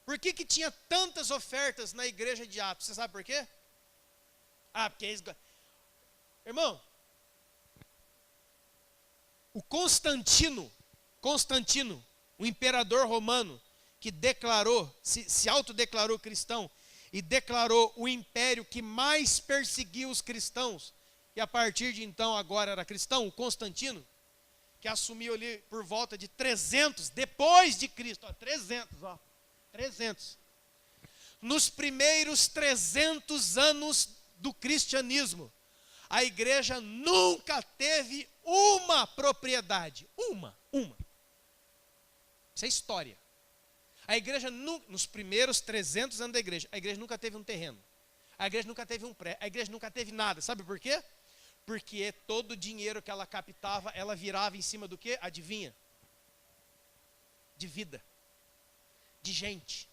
Por que tinha tantas ofertas na igreja de Atos? Você sabe por quê? Porque eles... Irmão, o Constantino, o imperador romano, que se autodeclarou cristão e declarou o império que mais perseguiu os cristãos, e a partir de então agora era cristão, o Constantino, que assumiu ali por volta de 300 depois de Cristo, 300. Nos primeiros 300 anos do cristianismo, a igreja nunca teve uma propriedade. Uma. Isso é história. A igreja, nos primeiros 300 anos da igreja, a igreja nunca teve um terreno. A igreja nunca teve um prédio. A igreja nunca teve nada. Sabe por quê? Porque todo o dinheiro que ela captava, ela virava em cima do quê? Adivinha? De vida. De gente.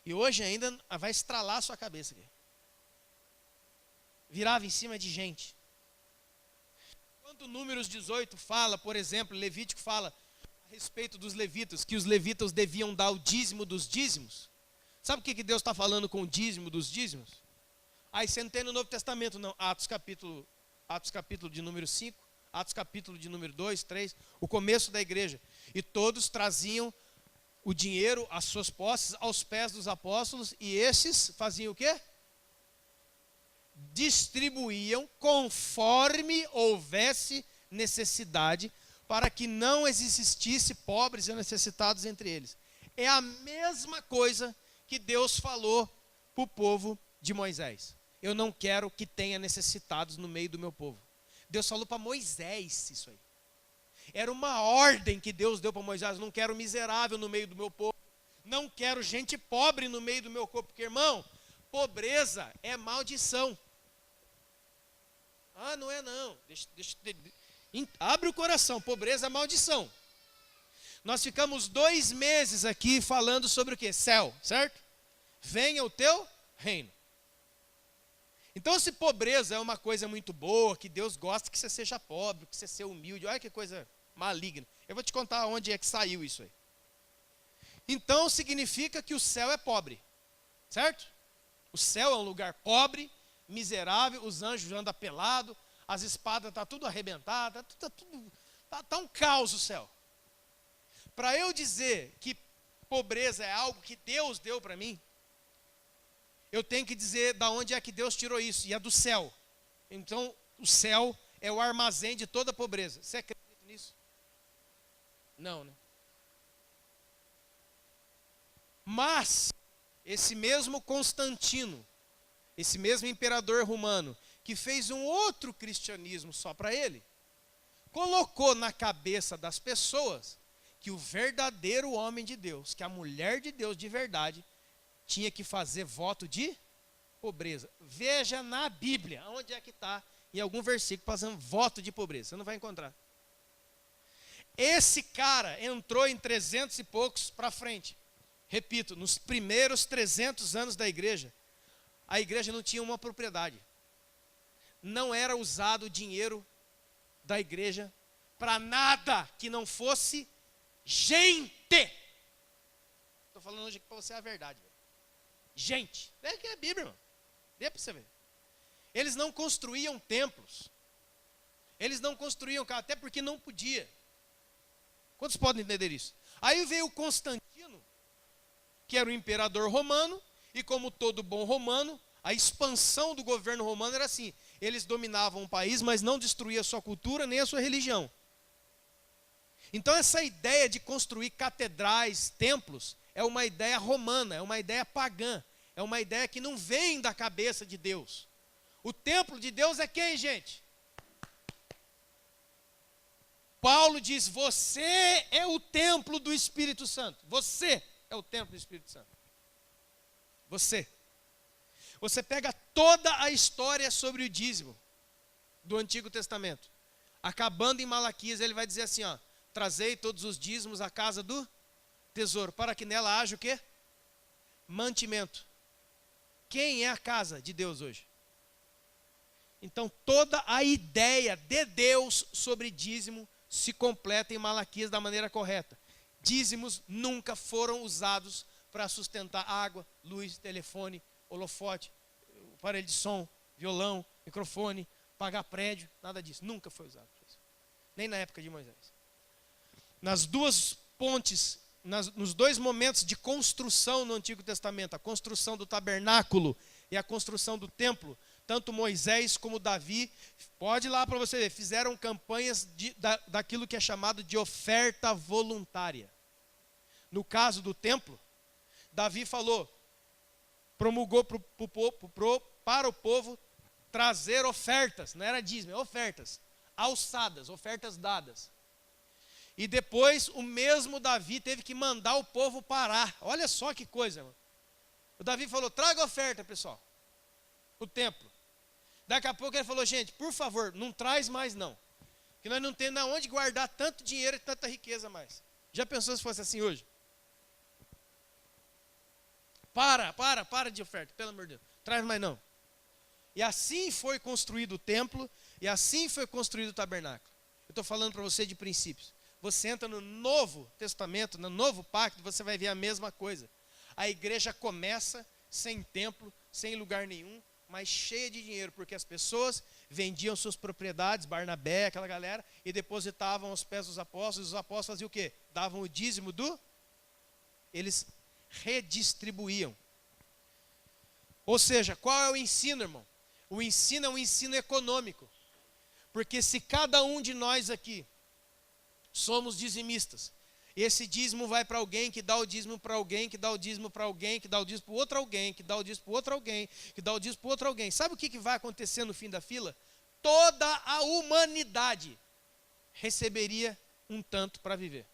E hoje ainda vai estralar a sua cabeça aqui. Virava em cima de gente. Quando Números 18 fala, por exemplo, Levítico fala a respeito dos levitas, que os levitas deviam dar o dízimo dos dízimos. Sabe o que Deus está falando com o dízimo dos dízimos? Aí você não tem no Novo Testamento, não. Atos capítulo de número 5, Atos capítulo de número 2, 3, o começo da igreja. E todos traziam o dinheiro, as suas posses, aos pés dos apóstolos, e esses faziam o quê? Distribuíam conforme houvesse necessidade, para que não existisse pobres e necessitados entre eles. É a mesma coisa que Deus falou para o povo de Moisés. Eu não quero que tenha necessitados no meio do meu povo. Deus falou para Moisés isso aí. Era uma ordem que Deus deu para Moisés. Eu não quero miserável no meio do meu povo. Não quero gente pobre no meio do meu povo. Porque, irmão, pobreza é maldição. Ah, não é não. Abre o coração. Pobreza é maldição. Nós ficamos 2 meses aqui falando sobre o quê? Céu, certo? Venha o teu reino. Então, se pobreza é uma coisa muito boa, que Deus gosta que você seja pobre, que você seja humilde, olha que coisa maligna. Eu vou te contar onde é que saiu isso aí. Então, significa que o céu é pobre, certo? O céu é um lugar pobre, miserável, os anjos andam pelados, as espadas estão tudo arrebentadas, está um caos o céu. Para eu dizer que pobreza é algo que Deus deu para mim, eu tenho que dizer da onde é que Deus tirou isso, e é do céu. Então, o céu é o armazém de toda a pobreza. Você acredita nisso? Não, né? Mas, esse mesmo Constantino, esse mesmo imperador romano, que fez um outro cristianismo só para ele, colocou na cabeça das pessoas que o verdadeiro homem de Deus, que a mulher de Deus de verdade, tinha que fazer voto de pobreza. Veja na Bíblia, onde é que está, em algum versículo, fazendo voto de pobreza. Você não vai encontrar. Esse cara entrou em 300 e poucos para frente. Repito, nos primeiros 300 anos da igreja, a igreja não tinha uma propriedade. Não era usado o dinheiro da igreja para nada que não fosse gente. Estou falando hoje para você a verdade. Gente, é que é a Bíblia, irmão. Dê para você ver. Eles não construíam templos. Eles não construíam casa, até porque não podia. Quantos podem entender isso? Aí veio o Constantino, que era o imperador romano, e como todo bom romano, a expansão do governo romano era assim: eles dominavam o país, mas não destruíam a sua cultura nem a sua religião. Então essa ideia de construir catedrais, templos, é uma ideia romana, é uma ideia pagã, é uma ideia que não vem da cabeça de Deus. O templo de Deus é quem, gente? Paulo diz: você é o templo do Espírito Santo. Você é o templo do Espírito Santo. Você. Você pega toda a história sobre o dízimo do Antigo Testamento. Acabando em Malaquias, ele vai dizer assim, ó: trazei todos os dízimos à casa do tesouro, para que nela haja o quê? Mantimento. Quem é a casa de Deus hoje? Então toda a ideia de Deus sobre dízimo se completa em Malaquias da maneira correta. Dízimos nunca foram usados para sustentar água, luz, telefone, holofote, aparelho de som, violão, microfone, pagar prédio, nada disso. Nunca foi usado para isso. Nem na época de Moisés. Nas duas pontes, nos dois momentos de construção no Antigo Testamento, a construção do tabernáculo e a construção do templo, tanto Moisés como Davi, pode ir lá para você ver, fizeram campanhas daquilo que é chamado de oferta voluntária. No caso do templo, Davi falou, promulgou para o povo trazer ofertas, não era dízimo, ofertas, alçadas, ofertas dadas. E depois o mesmo Davi teve que mandar o povo parar. Olha só que coisa, irmão. O Davi falou, traga oferta, pessoal, o templo. Daqui a pouco ele falou, gente, por favor, não traz mais não, que nós não temos onde guardar tanto dinheiro e tanta riqueza mais. Já pensou se fosse assim hoje? Para de oferta, pelo amor de Deus, traz mais não. E assim foi construído o templo, e assim foi construído o tabernáculo. Eu estou falando para você de princípios. Você entra no Novo Testamento, no Novo Pacto, você vai ver a mesma coisa. A igreja começa sem templo, sem lugar nenhum, mas cheia de dinheiro, porque as pessoas vendiam suas propriedades, Barnabé, aquela galera, e depositavam aos pés dos apóstolos. Os apóstolos faziam o quê? Davam o dízimo eles redistribuíam. Ou seja, qual é o ensino, irmão? O ensino é um ensino econômico. Porque se cada um de nós aqui somos dizimistas, esse dízimo vai para alguém, que dá o dízimo para alguém, que dá o dízimo para alguém, que dá o dízimo para outro alguém, que dá o dízimo para outro alguém, que dá o dízimo para outro alguém. Sabe o que vai acontecer no fim da fila? Toda a humanidade receberia um tanto para viver.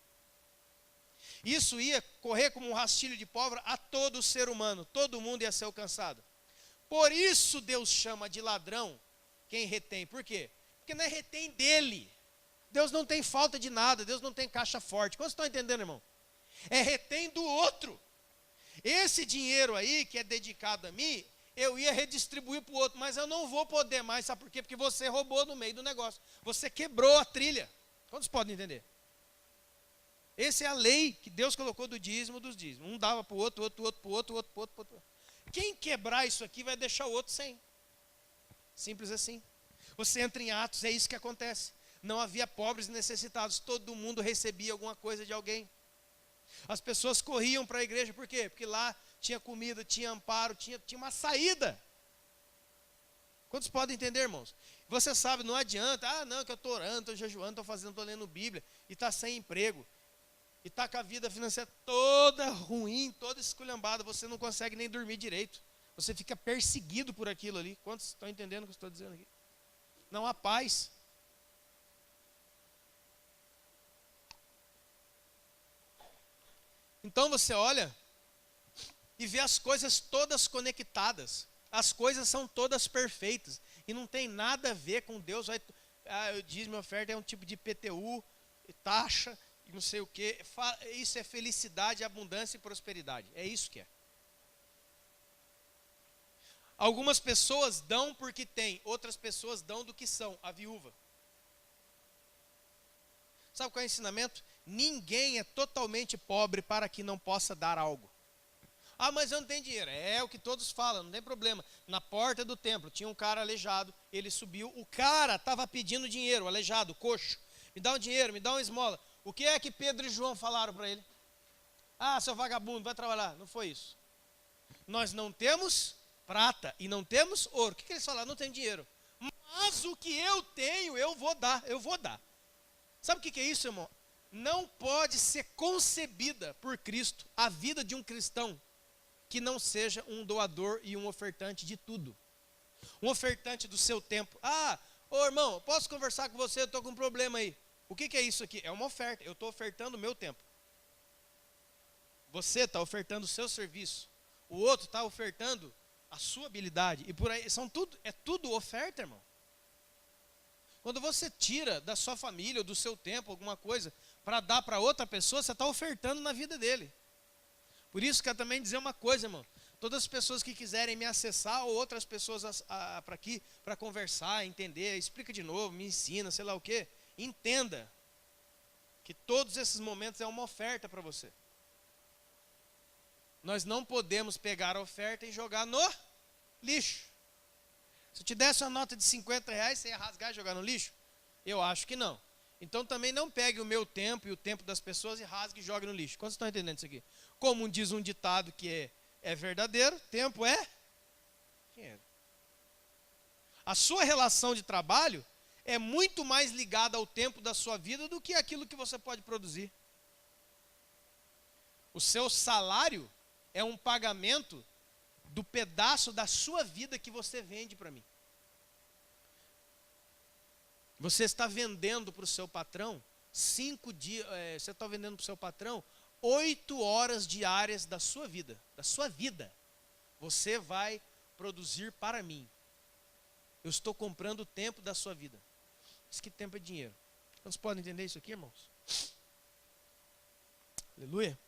Isso ia correr como um rastilho de pólvora a todo ser humano, todo mundo ia ser alcançado. Por isso Deus chama de ladrão quem retém. Por quê? Porque não é retém dele. Deus não tem falta de nada, Deus não tem caixa forte. Quantos estão entendendo, irmão? É retém do outro. Esse dinheiro aí, que é dedicado a mim, eu ia redistribuir para o outro, mas eu não vou poder mais, sabe por quê? Porque você roubou no meio do negócio. Você quebrou a trilha. Quantos podem entender? Essa é a lei que Deus colocou do dízimo dos dízimos. Um dava para o outro, outro para o outro, outro para o outro. Quem quebrar isso aqui vai deixar o outro sem. Simples assim. Você entra em Atos, é isso que acontece. Não havia pobres e necessitados, todo mundo recebia alguma coisa de alguém. As pessoas corriam para a igreja, por quê? Porque lá tinha comida, tinha amparo, tinha uma saída. Quantos podem entender, irmãos? Você sabe, não adianta, não, que eu estou orando, estou jejuando, estou fazendo, estou lendo Bíblia, e está sem emprego, e está com a vida financeira toda ruim, toda esculhambada, você não consegue nem dormir direito. Você fica perseguido por aquilo ali. Quantos estão entendendo o que eu estou dizendo aqui? Não há paz. Então você olha e vê as coisas todas conectadas. As coisas são todas perfeitas. E não tem nada a ver com Deus. Eu diz, minha oferta é um tipo de PTU, taxa, e não sei o quê. Isso é felicidade, abundância e prosperidade. É isso que é. Algumas pessoas dão porque têm, outras pessoas dão do que são. A viúva. Sabe qual é o ensinamento? Ninguém é totalmente pobre para que não possa dar algo. Ah, mas eu não tenho dinheiro. É o que todos falam, não tem problema. Na porta do templo tinha um cara aleijado, ele subiu, o cara estava pedindo dinheiro, aleijado, coxo. Me dá um dinheiro, me dá uma esmola. O que é que Pedro e João falaram para ele? Ah, seu vagabundo, vai trabalhar. Não foi isso. Nós não temos prata e não temos ouro. O que eles falaram? Não tem dinheiro. Mas o que eu tenho, eu vou dar. Sabe o que é isso, irmão? Não pode ser concebida por Cristo a vida de um cristão que não seja um doador e um ofertante de tudo. Um ofertante do seu tempo. Ô irmão, posso conversar com você? Eu estou com um problema aí. O que é isso aqui? É uma oferta. Eu estou ofertando o meu tempo. Você está ofertando o seu serviço. O outro está ofertando a sua habilidade. E por aí, é tudo oferta, irmão. Quando você tira da sua família ou do seu tempo alguma coisa para dar para outra pessoa, você está ofertando na vida dele. Por isso, quero também dizer uma coisa, irmão. Todas as pessoas que quiserem me acessar ou outras pessoas para aqui, para conversar, entender, explica de novo, me ensina, sei lá o quê. Entenda que todos esses momentos é uma oferta para você. Nós não podemos pegar a oferta e jogar no lixo. Se eu te desse uma nota de 50 reais, você ia rasgar e jogar no lixo? Eu acho que não. Então também não pegue o meu tempo e o tempo das pessoas e rasgue e jogue no lixo. Quantos estão entendendo isso aqui? Como diz um ditado que é verdadeiro, tempo é dinheiro. A sua relação de trabalho é muito mais ligada ao tempo da sua vida do que aquilo que você pode produzir. O seu salário é um pagamento do pedaço da sua vida que você vende para mim. Você está vendendo para o seu patrão 5 dias, você está vendendo para o seu patrão 8 horas diárias da sua vida. Da sua vida. Você vai produzir para mim. Eu estou comprando o tempo da sua vida. Isso que tempo é dinheiro. Vocês podem entender isso aqui, irmãos? Aleluia.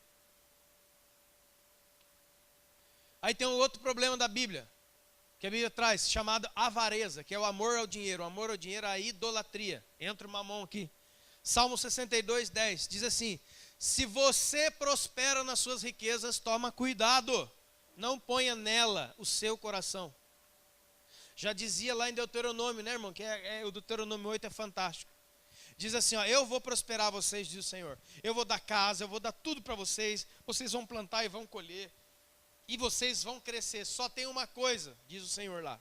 Aí tem um outro problema da Bíblia, que a Bíblia traz, chamado avareza, que é o amor ao dinheiro. O amor ao dinheiro é a idolatria. Entra uma mão aqui. Salmo 62, 10, diz assim: se você prospera nas suas riquezas, toma cuidado, não ponha nela o seu coração. Já dizia lá em Deuteronômio, né, irmão, que o Deuteronômio 8 é fantástico. Diz assim, ó, eu vou prosperar vocês, diz o Senhor. Eu vou dar casa, eu vou dar tudo para vocês. Vocês vão plantar e vão colher. E vocês vão crescer. Só tem uma coisa, diz o Senhor lá.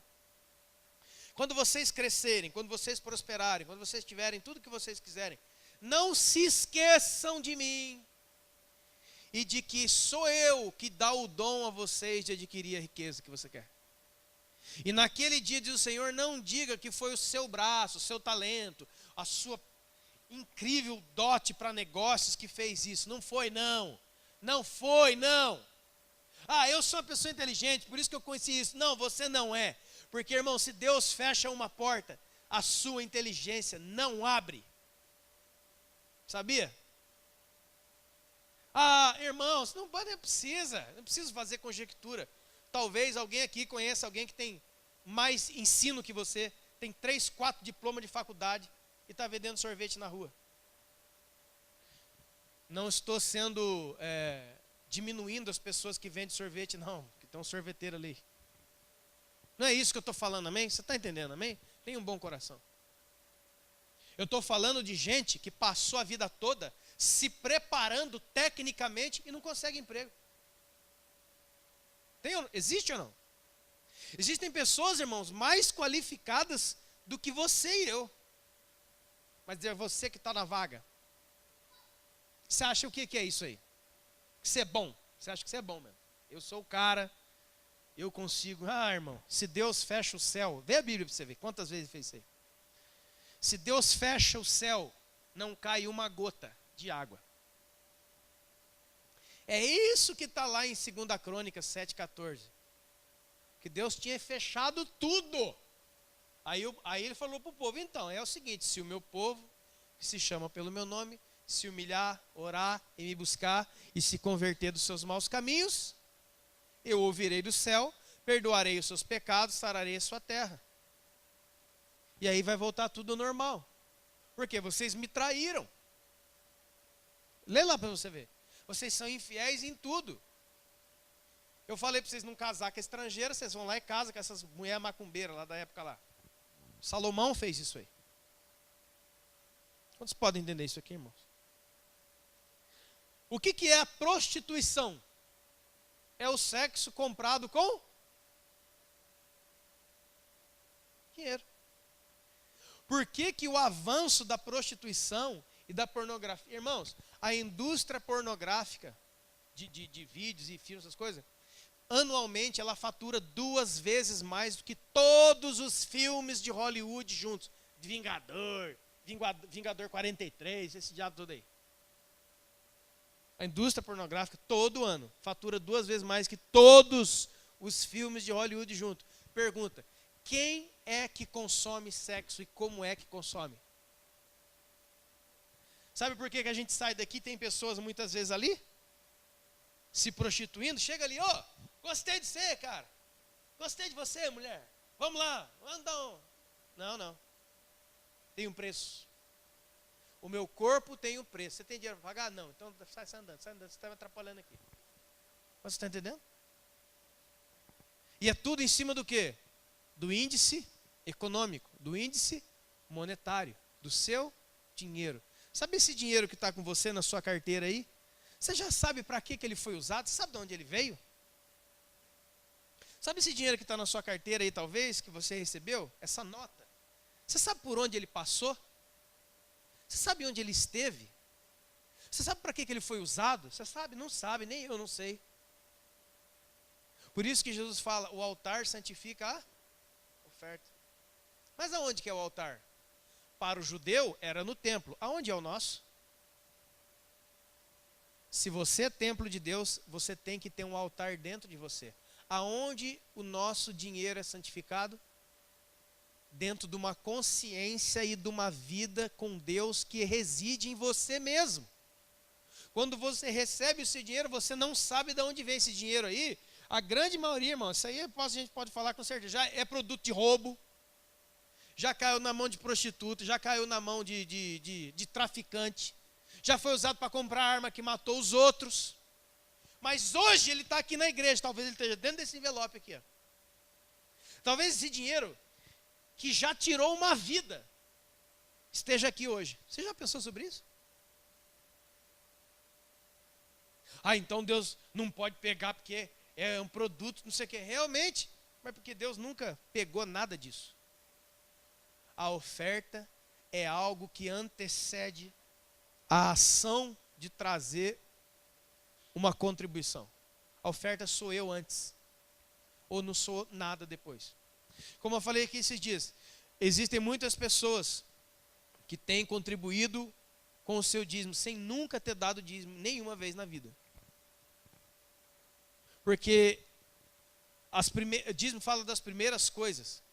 Quando vocês crescerem, quando vocês prosperarem, quando vocês tiverem tudo que vocês quiserem, não se esqueçam de mim. E de que sou eu que dá o dom a vocês de adquirir a riqueza que você quer. E naquele dia, diz o Senhor, não diga que foi o seu braço, o seu talento, a sua incrível dote para negócios que fez isso. Não foi, não. Não foi, não. Ah, eu sou uma pessoa inteligente, por isso que eu conheci isso. Não, você não é. Porque, irmão, se Deus fecha uma porta, a sua inteligência não abre. Sabia? Ah, irmãos, não precisa fazer conjectura. Talvez alguém aqui conheça alguém que tem mais ensino que você, tem 3, 4 diplomas de faculdade e está vendendo sorvete na rua. Não estou diminuindo as pessoas que vendem sorvete, não, que tem um sorveteiro ali. Não é isso que eu estou falando, amém? Você está entendendo, amém? Tenha um bom coração. Eu estou falando de gente que passou a vida toda se preparando tecnicamente e não consegue emprego. Existe ou não? Existem pessoas, irmãos, mais qualificadas do que você e eu. Mas é você que está na vaga. Você acha o que é isso aí? Que você é bom. Você acha que você é bom mesmo. Eu sou o cara, eu consigo. Ah, irmão, se Deus fecha o céu, vê a Bíblia para você ver quantas vezes ele fez isso aí. Se Deus fecha o céu, não cai uma gota de água. É isso que está lá em 2 Crônicas 7,14. Que Deus tinha fechado tudo. Aí ele falou para o povo, então, é o seguinte, se o meu povo, que se chama pelo meu nome, se humilhar, orar e me buscar, e se converter dos seus maus caminhos, eu ouvirei do céu, perdoarei os seus pecados, sararei a sua terra. E aí vai voltar tudo ao normal. Porque vocês me traíram. Lê lá para você ver. Vocês são infiéis em tudo. Eu falei para vocês não casar com estrangeira, vocês vão lá e casam com essas mulheres macumbeiras lá da época lá. Salomão fez isso aí. Quantos podem entender isso aqui, irmãos? O que é a prostituição? É o sexo comprado com dinheiro. Por que o avanço da prostituição e da pornografia, irmãos, a indústria pornográfica de vídeos e filmes, essas coisas, anualmente ela fatura 2 vezes mais do que todos os filmes de Hollywood juntos. De Vingador 43, esse diabo todo aí. A indústria pornográfica todo ano fatura 2 vezes mais que todos os filmes de Hollywood juntos. Pergunta, quem é que consome sexo e como é que consome? Sabe por que a gente sai daqui e tem pessoas muitas vezes ali? Se prostituindo, chega ali, gostei de você, cara. Gostei de você, mulher. Vamos lá, vamos dar um... Não. Tem um preço. O meu corpo tem um preço. Você tem dinheiro para pagar? Não. Então sai andando, você está me atrapalhando aqui. Você está entendendo? E é tudo em cima do quê? Do índice econômico, do índice monetário, do seu dinheiro. Sabe esse dinheiro que está com você na sua carteira aí? Você já sabe para que ele foi usado? Você sabe de onde ele veio? Sabe esse dinheiro que está na sua carteira aí, talvez, que você recebeu? Essa nota. Você sabe por onde ele passou? Você sabe onde ele esteve? Você sabe para que ele foi usado? Você sabe? Não sabe, nem eu não sei. Por isso que Jesus fala, o altar santifica a oferta. Mas aonde que é o altar? Para o judeu era no templo. Aonde é o nosso? Se você é templo de Deus, você tem que ter um altar dentro de você. Aonde o nosso dinheiro é santificado? Dentro de uma consciência e de uma vida com Deus que reside em você mesmo. Quando você recebe o seu dinheiro, você não sabe de onde vem esse dinheiro aí. A grande maioria, irmão, isso aí a gente pode falar com certeza, já é produto de roubo, já caiu na mão de prostituta, já caiu na mão de traficante, já foi usado para comprar arma que matou os outros. Mas hoje ele está aqui na igreja, talvez ele esteja dentro desse envelope aqui. Ó. Talvez esse dinheiro que já tirou uma vida esteja aqui hoje. Você já pensou sobre isso? Ah, então Deus não pode pegar porque é um produto, não sei o que. Realmente, mas porque Deus nunca pegou nada disso. A oferta é algo que antecede a ação de trazer uma contribuição. A oferta sou eu antes, ou não sou nada depois. Como eu falei aqui esses dias, existem muitas pessoas que têm contribuído com o seu dízimo, sem nunca ter dado dízimo nenhuma vez na vida. Porque dízimo fala das primeiras coisas.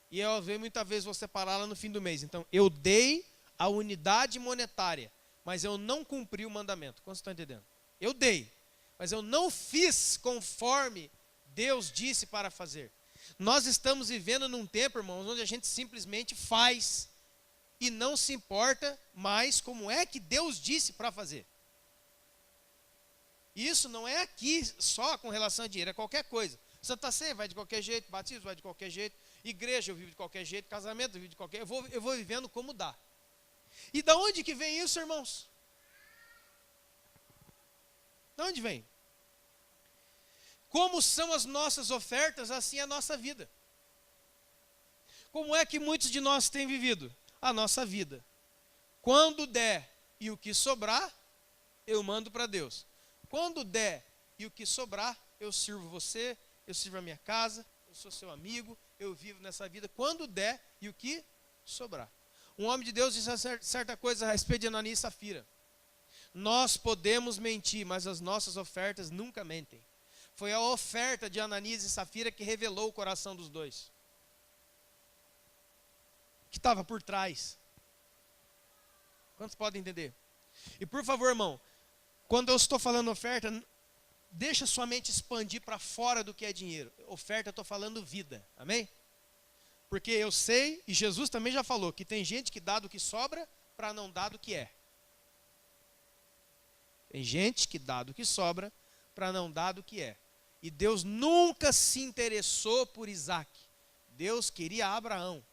E eu vejo muitas vezes você parar lá no fim do mês. Então, eu dei a unidade monetária, mas eu não cumpri o mandamento. Como você está entendendo? Eu dei, mas eu não fiz conforme Deus disse para fazer. Nós estamos vivendo num tempo, irmãos, onde a gente simplesmente faz e não se importa mais como é que Deus disse para fazer. Isso não é aqui só com relação a dinheiro, é qualquer coisa. Santa Ceia vai de qualquer jeito, batismo vai de qualquer jeito, igreja eu vivo de qualquer jeito, casamento eu vivo de qualquer jeito, eu vou vivendo como dá. E da onde que vem isso, irmãos? De onde vem? Como são as nossas ofertas, assim é a nossa vida. Como é que muitos de nós têm vivido? A nossa vida. Quando der e o que sobrar, eu mando para Deus. Quando der e o que sobrar, eu sirvo você, eu sirvo a minha casa, eu sou seu amigo, eu vivo nessa vida. Quando der e o que sobrar. Um homem de Deus disse certa coisa a respeito de Ananias e Safira. Nós podemos mentir, mas as nossas ofertas nunca mentem. Foi a oferta de Ananias e Safira que revelou o coração dos dois. Que estava por trás. Quantos podem entender? E por favor, irmão, quando eu estou falando oferta, deixa sua mente expandir para fora do que é dinheiro. Oferta, eu estou falando vida. Amém? Porque eu sei, e Jesus também já falou, que tem gente que dá do que sobra para não dar do que é. Tem gente que dá do que sobra para não dar do que é. E Deus nunca se interessou por Isaac. Deus queria Abraão.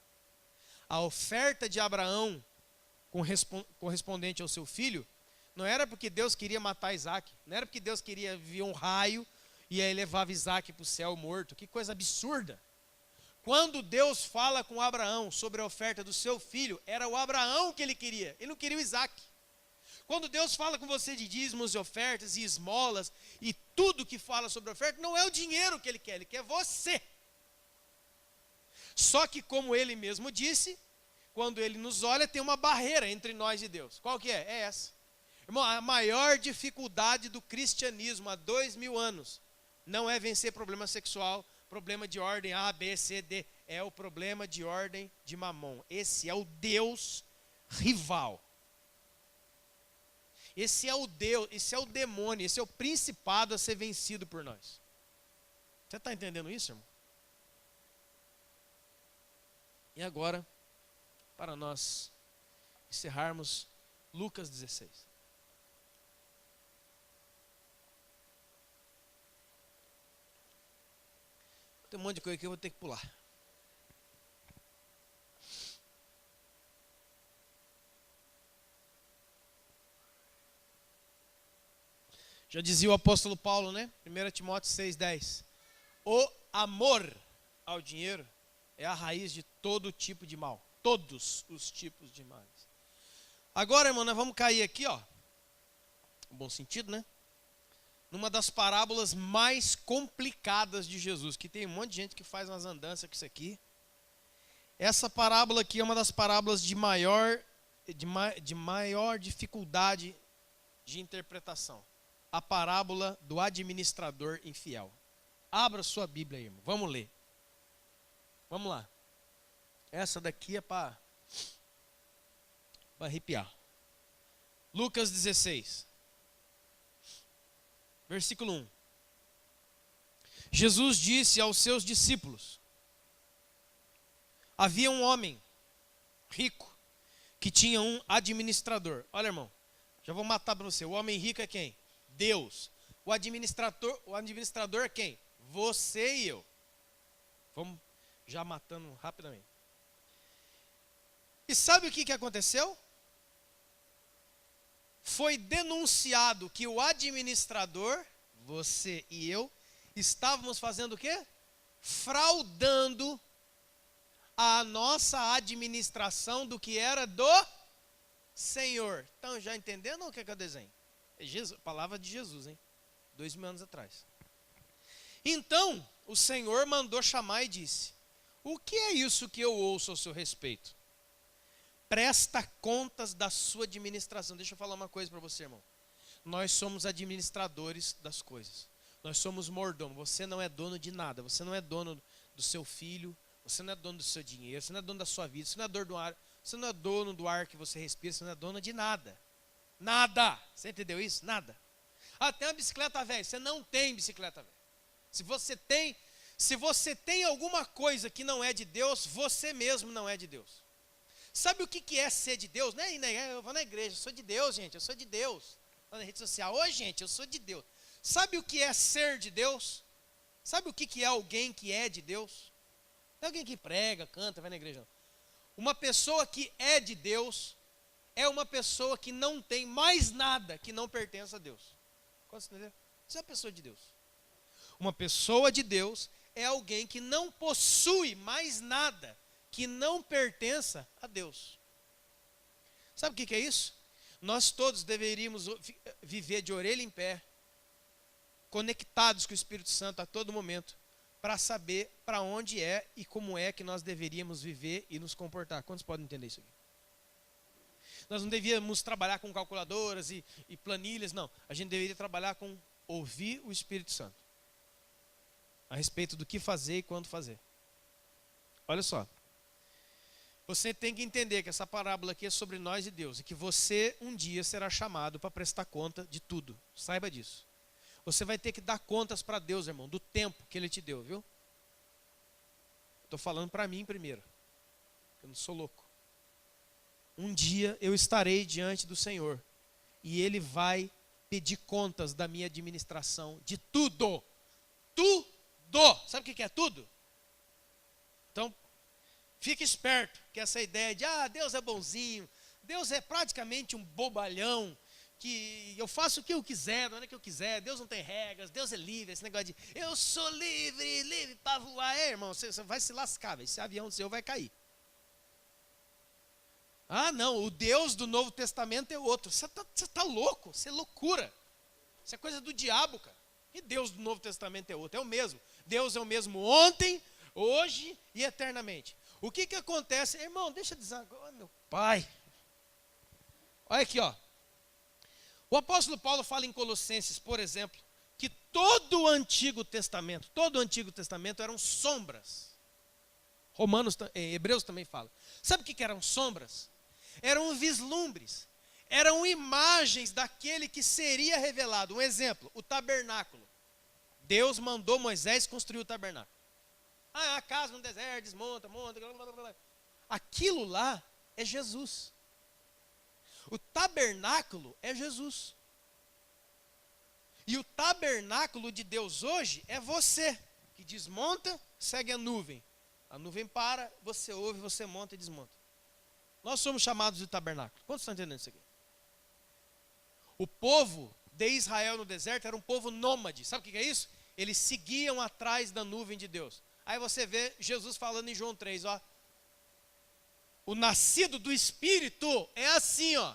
A oferta de Abraão correspondente ao seu filho, não era porque Deus queria matar Isaac. Não era porque Deus queria vir um raio e aí levava Isaac para o céu morto. Que coisa absurda. Quando Deus fala com Abraão sobre a oferta do seu filho, era o Abraão que ele queria. Ele não queria o Isaac. Quando Deus fala com você de dízimos e ofertas e esmolas e tudo que fala sobre oferta, não é o dinheiro que ele quer você. Só que como ele mesmo disse, quando ele nos olha, tem uma barreira entre nós e Deus. Qual que é? É essa. Irmão, a maior dificuldade do cristianismo há 2000 anos não é vencer problema sexual, problema de ordem A, B, C, D. É o problema de ordem de Mamon. Esse é o Deus rival. Esse é o Deus, esse é o demônio, esse é o principado a ser vencido por nós. Você está entendendo isso, irmão? E agora, para nós encerrarmos, Lucas 16. Tem um monte de coisa que eu vou ter que pular. Já dizia o apóstolo Paulo, né? 1 Timóteo 6,10. O amor ao dinheiro é a raiz de todo tipo de mal. Todos os tipos de males. Agora, irmão, nós vamos cair aqui, ó. No bom sentido, né? numa das parábolas mais complicadas de Jesus, que tem um monte de gente que faz umas andanças com isso aqui. Essa parábola aqui é uma das parábolas de maior dificuldade de interpretação. A parábola do administrador infiel. Abra sua Bíblia aí, irmão. Vamos ler. Vamos lá. Essa daqui é para arrepiar. Lucas 16. Versículo 1. Jesus disse aos seus discípulos: havia um homem rico que tinha um administrador. Olha, irmão, já vou matar para você. O homem rico é quem? Deus. O administrador é quem? Você e eu. Vamos já matando rapidamente. E sabe o que aconteceu? Foi denunciado que o administrador, você e eu, estávamos fazendo o quê? Fraudando a nossa administração do que era do Senhor. Então, já entendendo o que é o desenho? É Jesus, palavra de Jesus, hein? 2000 anos atrás. Então, o Senhor mandou chamar e disse: o que é isso que eu ouço ao seu respeito? Presta contas da sua administração. Deixa eu falar uma coisa para você, irmão. Nós somos administradores das coisas. Nós somos mordomos. Você não é dono de nada. Você não é dono do seu filho. Você não é dono do seu dinheiro. Você não é dono da sua vida. Você não é dono do ar. Você não é dono do ar que você respira. Você não é dono de nada. Nada. Você entendeu isso? Nada. Ah, tem uma bicicleta velha. Você não tem bicicleta velha. Se você tem alguma coisa que não é de Deus, você mesmo não é de Deus. Sabe o que é ser de Deus? Eu vou na igreja, eu sou de Deus, gente, eu sou de Deus. Na rede social, ô gente, eu sou de Deus. Sabe o que é ser de Deus? Sabe o que é alguém que é de Deus? Não é alguém que prega, canta, vai na igreja, não. Uma pessoa que é de Deus é uma pessoa que não tem mais nada que não pertence a Deus. Você entendeu? Isso é uma pessoa de Deus. Uma pessoa de Deus é alguém que não possui mais nada que não pertença a Deus. Sabe o que é isso? Nós todos deveríamos viver de orelha em pé, conectados com o Espírito Santo a todo momento, para saber para onde é e como é que nós deveríamos viver e nos comportar. Quantos podem entender isso aqui? Nós não devíamos trabalhar com calculadoras e planilhas, não. A gente deveria trabalhar com ouvir o Espírito Santo a respeito do que fazer e quando fazer. Olha só. Você tem que entender que essa parábola aqui é sobre nós e Deus, e que você um dia será chamado para prestar conta de tudo. Saiba disso. Você vai ter que dar contas para Deus, irmão, do tempo que Ele te deu, viu? Estou falando para mim primeiro. Eu não sou louco. Um dia eu estarei diante do Senhor, e Ele vai pedir contas da minha administração, de tudo. Tudo. Sabe o que é tudo? Então, fique esperto, que essa ideia de, Deus é bonzinho, Deus é praticamente um bobalhão, que eu faço o que eu quiser, não é que eu quiser, Deus não tem regras, Deus é livre, esse negócio de, eu sou livre para voar, irmão, você vai se lascar, esse avião seu vai cair. Ah, não, o Deus do Novo Testamento é outro. Você tá louco, isso é loucura, isso é coisa do diabo, cara. E Deus do Novo Testamento é outro, é o mesmo. Deus é o mesmo ontem, hoje e eternamente. O que acontece? Irmão, deixa eu dizer agora, meu pai. Olha aqui, ó. O apóstolo Paulo fala em Colossenses, por exemplo, que todo o Antigo Testamento eram sombras. Hebreus também fala. Sabe o que eram sombras? Eram vislumbres. Eram imagens daquele que seria revelado. Um exemplo, o tabernáculo. Deus mandou Moisés construir o tabernáculo. A casa no deserto, desmonta, monta, blá, blá, blá. Aquilo lá é Jesus. O tabernáculo é Jesus. E o tabernáculo de Deus hoje é você, que desmonta, segue a nuvem. A nuvem para, você ouve, você monta e desmonta. Nós somos chamados de tabernáculo. Quantos estão entendendo isso aqui? O povo de Israel no deserto era um povo nômade. Sabe o que é isso? Eles seguiam atrás da nuvem de Deus. Aí você vê Jesus falando em João 3, ó. O nascido do Espírito é assim, ó.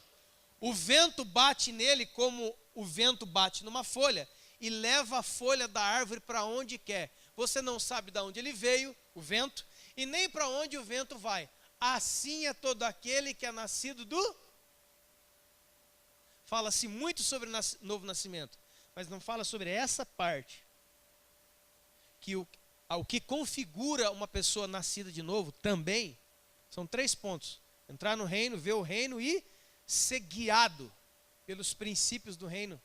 O vento bate nele como o vento bate numa folha, e leva a folha da árvore para onde quer. Você não sabe de onde ele veio, o vento, e nem para onde o vento vai. Assim é todo aquele que é nascido do... Fala-se muito sobre novo nascimento, mas não fala sobre essa parte. Que o que configura uma pessoa nascida de novo também são 3 pontos. Entrar no reino, ver o reino e ser guiado pelos princípios do reino.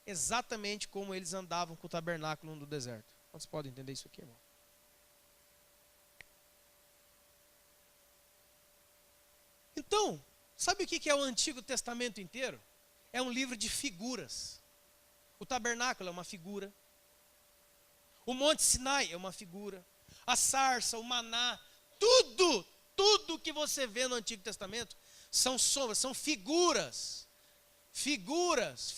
Exatamente como eles andavam com o tabernáculo no deserto. Vocês podem entender isso aqui, irmão? Então, sabe o que é o Antigo Testamento inteiro? É um livro de figuras. O tabernáculo é uma figura. O Monte Sinai é uma figura. A sarça, o maná, tudo que você vê no Antigo Testamento são sombras, são figuras. Figuras.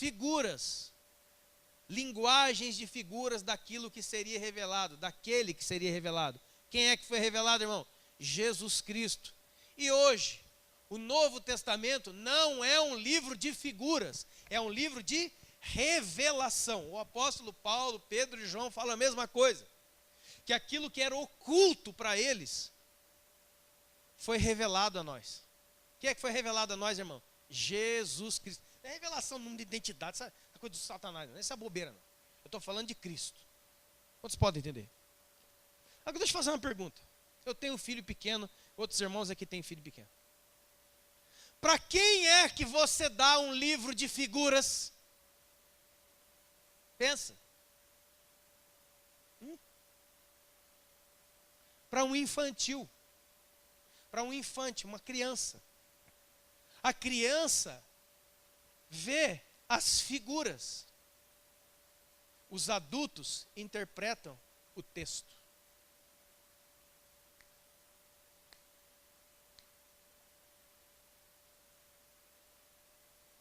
Linguagens de figuras daquilo que seria revelado, daquele que seria revelado. Quem é que foi revelado, irmão? Jesus Cristo. E hoje, o Novo Testamento não é um livro de figuras, é um livro de revelação. O apóstolo Paulo, Pedro e João falam a mesma coisa. Que aquilo que era oculto para eles foi revelado a nós. O que é que foi revelado a nós, irmão? Jesus Cristo. Não é revelação de identidade, sabe? É coisa do Satanás, não é essa bobeira, não. Eu estou falando de Cristo. Quantos podem entender? Agora deixa eu fazer uma pergunta. Eu tenho um filho pequeno, outros irmãos aqui têm filho pequeno. Para quem é que você dá um livro de figuras? Pensa. Para um infantil. Para um infante, uma criança. A criança vê as figuras. Os adultos interpretam o texto.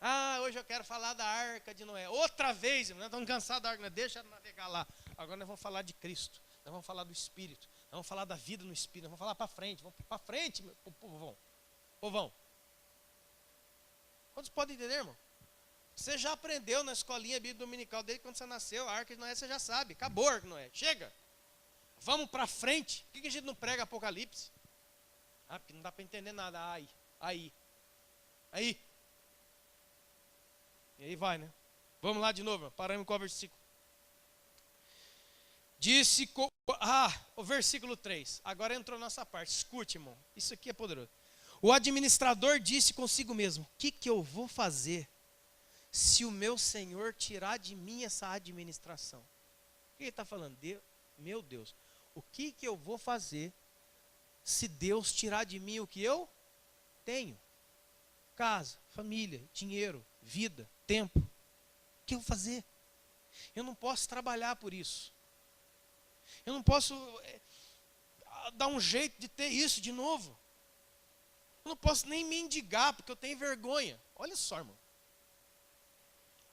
Ah, hoje eu quero falar da Arca de Noé. Outra vez, nós estamos cansados da Arca, né? Deixa navegar lá. Agora nós vamos falar de Cristo. Nós vamos falar do Espírito. Nós vamos falar da vida no Espírito. Nós vamos falar para frente. Vamos para frente, meu povão. Quantos podem entender, irmão? Você já aprendeu na escolinha bíblica dominical desde quando você nasceu. A Arca de Noé você já sabe. Acabou a Arca de Noé. Chega. Vamos para frente. Por que a gente não prega Apocalipse? Ah, porque não dá para entender nada. Aí. E aí vai, né? Vamos lá de novo, paramos com o versículo. O versículo 3. Agora entrou nossa parte. Escute, irmão. Isso aqui é poderoso. O administrador disse consigo mesmo: o que eu vou fazer se o meu senhor tirar de mim essa administração? O que ele está falando? Meu Deus, o que eu vou fazer se Deus tirar de mim o que eu tenho? Casa, família, dinheiro, vida, tempo. O que eu vou fazer? Eu não posso trabalhar por isso. Eu não posso dar um jeito de ter isso de novo. Eu não posso nem mendigar, porque eu tenho vergonha. Olha só, irmão.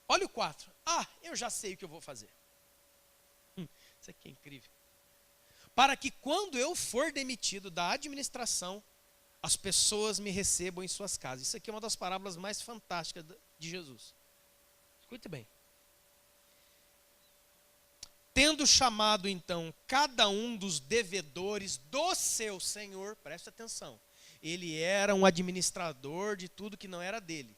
Olha o 4. Eu já sei o que eu vou fazer. Isso aqui é incrível. Para que quando eu for demitido da administração, as pessoas me recebam em suas casas. Isso aqui é uma das parábolas mais fantásticas de Jesus. Escute bem. Tendo chamado então cada um dos devedores do seu senhor, preste atenção, ele era um administrador de tudo que não era dele.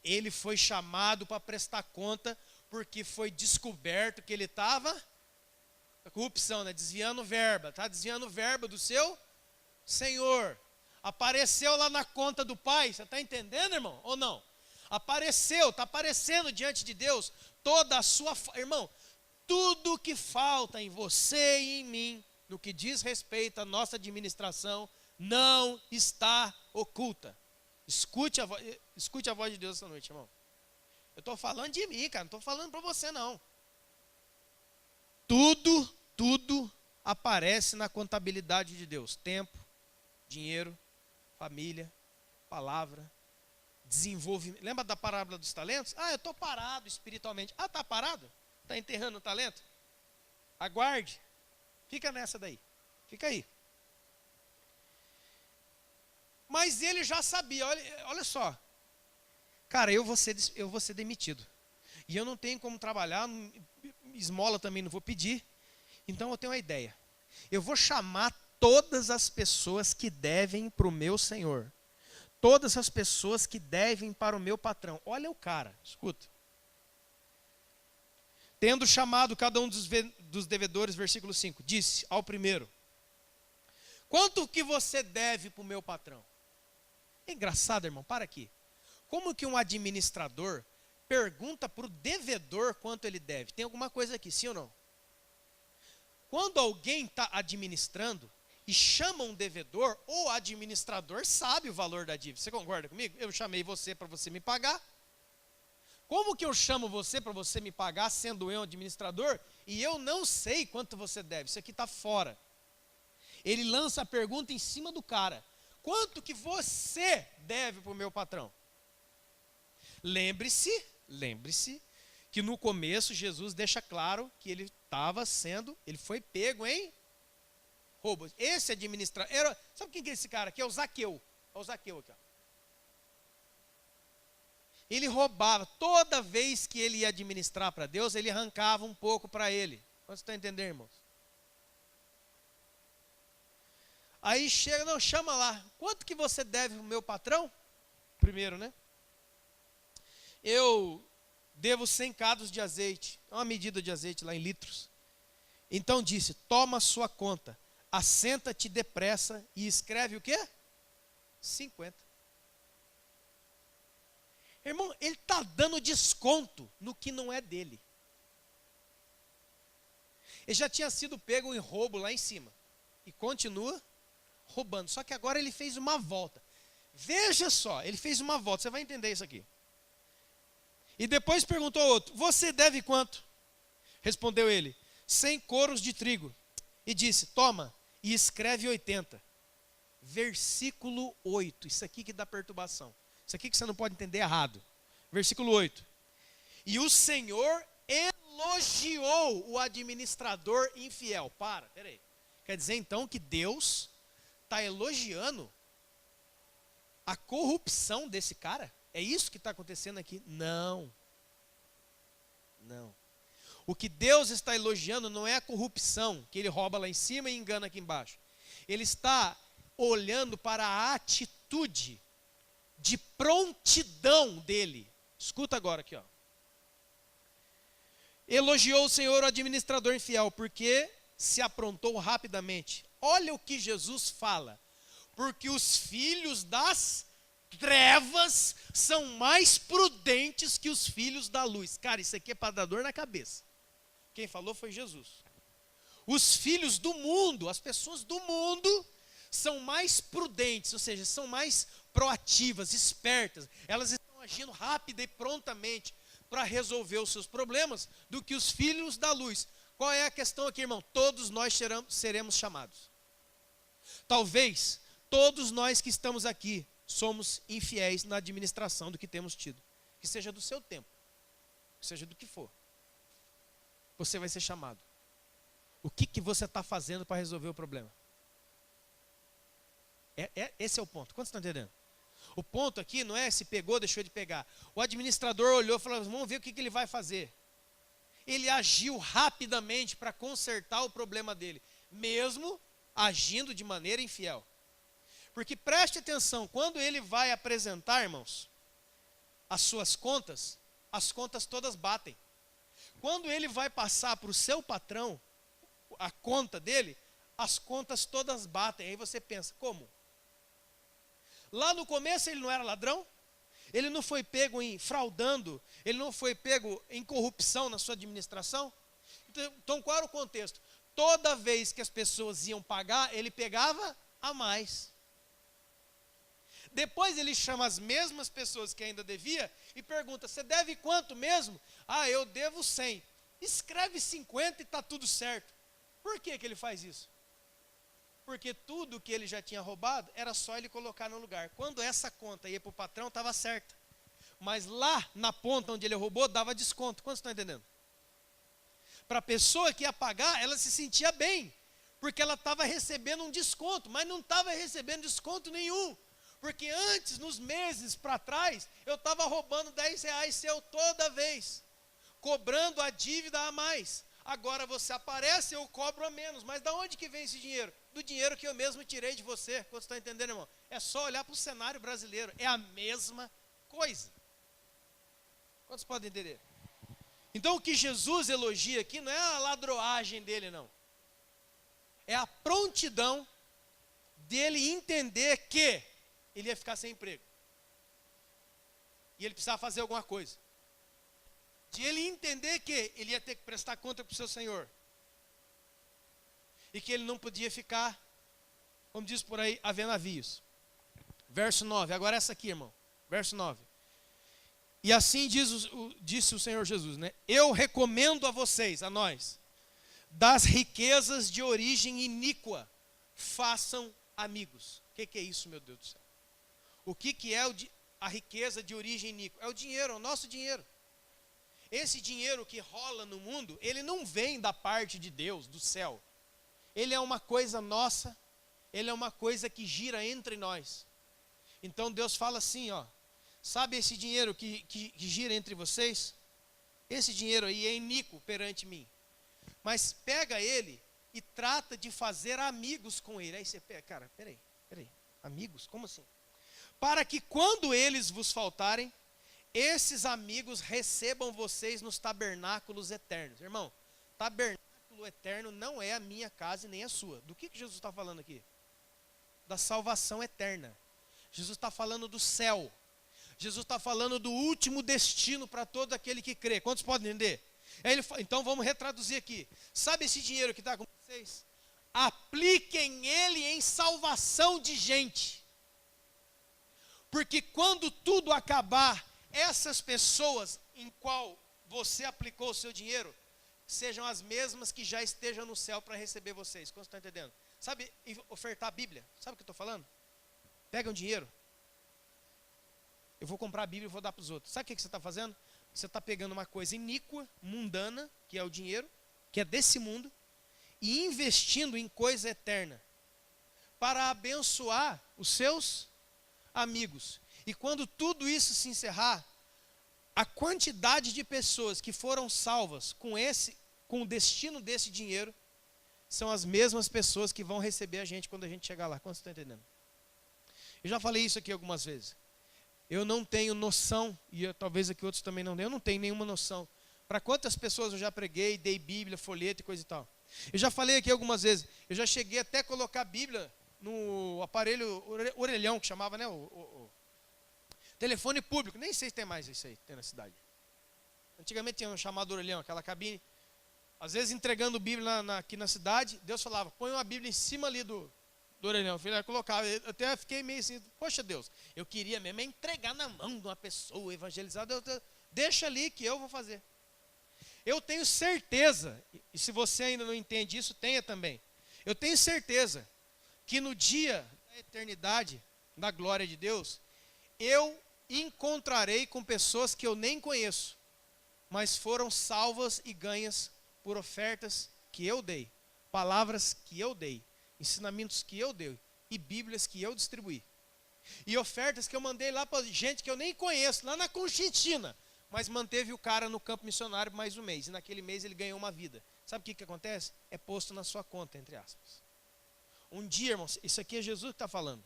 Ele foi chamado para prestar conta porque foi descoberto que ele estava corrupção, né? Desviando verba, está desviando verba do seu senhor. Apareceu lá na conta do pai, você está entendendo, irmão? Ou não? Apareceu, está aparecendo diante de Deus toda a sua... Irmão, tudo que falta em você e em mim, no que diz respeito à nossa administração, não está oculta. Escute a voz de Deus essa noite, irmão. Eu estou falando de mim, cara, não estou falando para você, não. Tudo aparece na contabilidade de Deus. Tempo, dinheiro, família, palavra, desenvolvimento. Lembra da parábola dos talentos? Eu estou parado espiritualmente. Está parado? Está enterrando o talento? Aguarde. Fica nessa daí. Fica aí. Mas ele já sabia, olha só. Cara, eu vou ser demitido. E eu não tenho como trabalhar, esmola também não vou pedir. Então eu tenho uma ideia. Eu vou chamar todas as pessoas que devem para o meu senhor. Todas as pessoas que devem para o meu patrão. Olha o cara, escuta. Tendo chamado cada um dos devedores, versículo 5, disse ao primeiro: quanto que você deve para o meu patrão? É engraçado, irmão, para aqui. Como que um administrador pergunta para o devedor quanto ele deve? Tem alguma coisa aqui, sim ou não? Quando alguém está administrando e chama um devedor, o administrador sabe o valor da dívida. Você concorda comigo? Eu chamei você para você me pagar. Como que eu chamo você para você me pagar, sendo eu administrador, e eu não sei quanto você deve? Isso aqui está fora. Ele lança a pergunta em cima do cara. Quanto que você deve para o meu patrão? Lembre-se que no começo Jesus deixa claro que ele foi pego em roubo. Esse administrador, sabe quem que é esse cara aqui? É o Zaqueu. É o Zaqueu aqui, ó. Ele roubava, toda vez que ele ia administrar para Deus, ele arrancava um pouco para ele. Você está entendendo, irmãos? Aí chega, não, chama lá. Quanto que você deve para o meu patrão? Primeiro, né? Eu devo 100 cados de azeite. É uma medida de azeite lá em litros. Então disse, toma a sua conta, assenta-te depressa e escreve o quê? 50. Irmão, ele está dando desconto no que não é dele. Ele já tinha sido pego em roubo lá em cima. E continua roubando. Só que agora ele fez uma volta. Veja só, ele fez uma volta. Você vai entender isso aqui. E depois perguntou ao outro, você deve quanto? Respondeu ele, 100 coros de trigo. E disse, toma e escreve 80. Versículo 8. Isso aqui que dá perturbação. Isso aqui que você não pode entender errado. Versículo 8. E o Senhor elogiou o administrador infiel. Peraí. Quer dizer então que Deus está elogiando a corrupção desse cara? É isso que está acontecendo aqui? Não. O que Deus está elogiando não é a corrupção, que ele rouba lá em cima e engana aqui embaixo. Ele está olhando para a atitude de prontidão dele. Escuta agora aqui, ó. Elogiou o Senhor o administrador infiel, porque se aprontou rapidamente. Olha o que Jesus fala. Porque os filhos das trevas são mais prudentes que os filhos da luz. Cara, isso aqui é para dar dor na cabeça. Quem falou foi Jesus. Os filhos do mundo, as pessoas do mundo, são mais prudentes, ou seja, são mais proativas, espertas. Elas estão agindo rápida e prontamente para resolver os seus problemas do que os filhos da luz. Qual é a questão aqui, irmão? Todos nós seremos chamados. Talvez todos nós que estamos aqui somos infiéis na administração do que temos tido. Que seja do seu tempo, que seja do que for. Você vai ser chamado. O que você está fazendo para resolver o problema? Esse é o ponto. Quantos estão entendendo? O ponto aqui não é se pegou, deixou de pegar. O administrador olhou e falou, vamos ver o que ele vai fazer. Ele agiu rapidamente para consertar o problema dele, mesmo agindo de maneira infiel. Porque preste atenção, quando ele vai apresentar, irmãos, as suas contas, as contas todas batem. Quando ele vai passar para o seu patrão, a conta dele, as contas todas batem. Aí você pensa, como? Lá no começo ele não era ladrão? Ele não foi pego em fraudando? Ele não foi pego em corrupção na sua administração? Então qual era o contexto? Toda vez que as pessoas iam pagar, ele pegava a mais. Depois ele chama as mesmas pessoas que ainda devia e pergunta, você deve quanto mesmo? Ah, eu devo 100. Escreve 50 e está tudo certo. Por que ele faz isso? Porque tudo que ele já tinha roubado, era só ele colocar no lugar. Quando essa conta ia para o patrão, estava certa. Mas lá na ponta onde ele roubou, dava desconto. Quantos estão entendendo? Para a pessoa que ia pagar, ela se sentia bem. Porque ela estava recebendo um desconto, mas não estava recebendo desconto nenhum. Porque antes, nos meses para trás, eu estava roubando 10 reais seu toda vez. cobrando a dívida a mais. Agora você aparece, eu cobro a menos. Mas da onde que vem esse dinheiro? Do dinheiro que eu mesmo tirei de você. Quando você está entendendo, irmão? É só olhar para o cenário brasileiro. É a mesma coisa. Quantos podem entender? Então o que Jesus elogia aqui não é a ladroagem dele, não. É a prontidão dele entender que ele ia ficar sem emprego. E ele precisava fazer alguma coisa. De ele entender que ele ia ter que prestar conta para o seu Senhor. E que ele não podia ficar, como diz por aí, a ver navios. Verso 9, agora essa aqui, irmão. Verso 9. E assim disse o Senhor Jesus, né? Eu recomendo a vocês, a nós, das riquezas de origem iníqua, façam amigos. O que é isso, meu Deus do céu? O que é a riqueza de origem iníqua? É o dinheiro, é o nosso dinheiro. Esse dinheiro que rola no mundo, ele não vem da parte de Deus, do céu. Ele é uma coisa nossa, ele é uma coisa que gira entre nós. Então Deus fala assim, ó, sabe esse dinheiro que gira entre vocês? Esse dinheiro aí é iníquo perante mim. Mas pega ele e trata de fazer amigos com ele. Aí você pega, cara, peraí, amigos? Como assim? Para que quando eles vos faltarem, esses amigos recebam vocês nos tabernáculos eternos. Irmão, tabernáculo eterno não é a minha casa e nem a sua. Do que Jesus está falando aqui? Da salvação eterna. Jesus está falando do céu. Jesus está falando do último destino para todo aquele que crê. Quantos podem entender? Então vamos retraduzir aqui. Sabe esse dinheiro que está com vocês? Apliquem ele em salvação de gente. Porque quando tudo acabar, essas pessoas em qual você aplicou o seu dinheiro, sejam as mesmas que já estejam no céu para receber vocês. Quantos estão entendendo? Sabe ofertar a Bíblia? Sabe o que eu estou falando? Pega um dinheiro. Eu vou comprar a Bíblia e vou dar para os outros. Sabe o que você está fazendo? Você está pegando uma coisa iníqua, mundana, que é o dinheiro, que é desse mundo, e investindo em coisa eterna, para abençoar os seus amigos. E quando tudo isso se encerrar, a quantidade de pessoas que foram salvas com o destino desse dinheiro, são as mesmas pessoas que vão receber a gente quando a gente chegar lá. Quantos estão entendendo? Eu já falei isso aqui algumas vezes. Eu não tenho noção, e talvez aqui outros também não tenham, eu não tenho nenhuma noção. Para quantas pessoas eu já preguei, dei Bíblia, folheto e coisa e tal. Eu já falei aqui algumas vezes, eu já cheguei até a colocar a Bíblia no aparelho orelhão, que chamava, né, o telefone público. Nem sei se tem mais isso aí, tem na cidade. Antigamente tinha um chamado orelhão, aquela cabine. Às vezes entregando Bíblia aqui na cidade, Deus falava, põe uma Bíblia em cima ali do orelhão. Eu colocava, eu até fiquei meio assim, poxa Deus, eu queria mesmo entregar na mão de uma pessoa evangelizada, deixa ali que eu vou fazer. Eu tenho certeza, e se você ainda não entende isso, tenha também. Eu tenho certeza que no dia da eternidade, da glória de Deus, eu encontrarei com pessoas que eu nem conheço, mas foram salvas e ganhas por ofertas que eu dei, palavras que eu dei, ensinamentos que eu dei e Bíblias que eu distribuí. E ofertas que eu mandei lá para gente que eu nem conheço, lá na Conchinchina, mas manteve o cara no campo missionário por mais um mês. E naquele mês ele ganhou uma vida. Sabe o que acontece? É posto na sua conta, entre aspas. Um dia, irmãos, isso aqui é Jesus que está falando.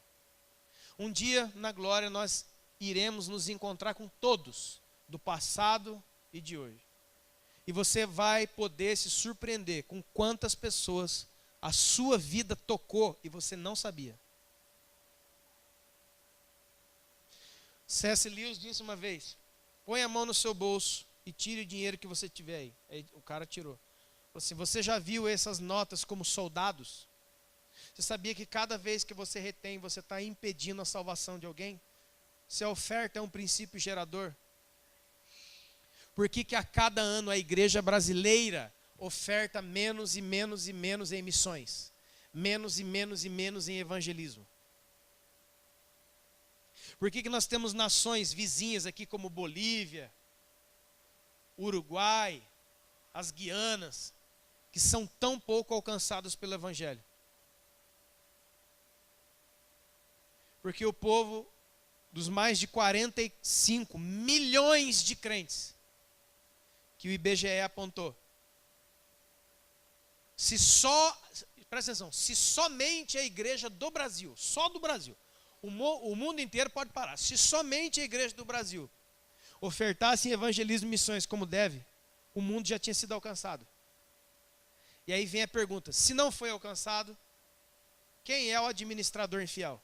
Um dia, na glória, nós iremos nos encontrar com todos, do passado e de hoje. E você vai poder se surpreender com quantas pessoas a sua vida tocou e você não sabia. C.S. Lewis disse uma vez, põe a mão no seu bolso e tire o dinheiro que você tiver aí. Aí o cara tirou. Falou assim, você já viu essas notas como soldados? Você sabia que cada vez que você retém, você está impedindo a salvação de alguém? Se a oferta é um princípio gerador, por que a cada ano a igreja brasileira oferta menos e menos e menos em missões? Menos e menos e menos em evangelismo? Por que nós temos nações vizinhas aqui como Bolívia, Uruguai, as Guianas, que são tão pouco alcançados pelo evangelho? Porque o povo dos mais de 45 milhões de crentes que o IBGE apontou. Presta atenção, se somente a igreja do Brasil, só do Brasil, o mundo inteiro pode parar, se somente a igreja do Brasil ofertasse evangelismo e missões como deve, o mundo já tinha sido alcançado. E aí vem a pergunta, se não foi alcançado, quem é o administrador infiel?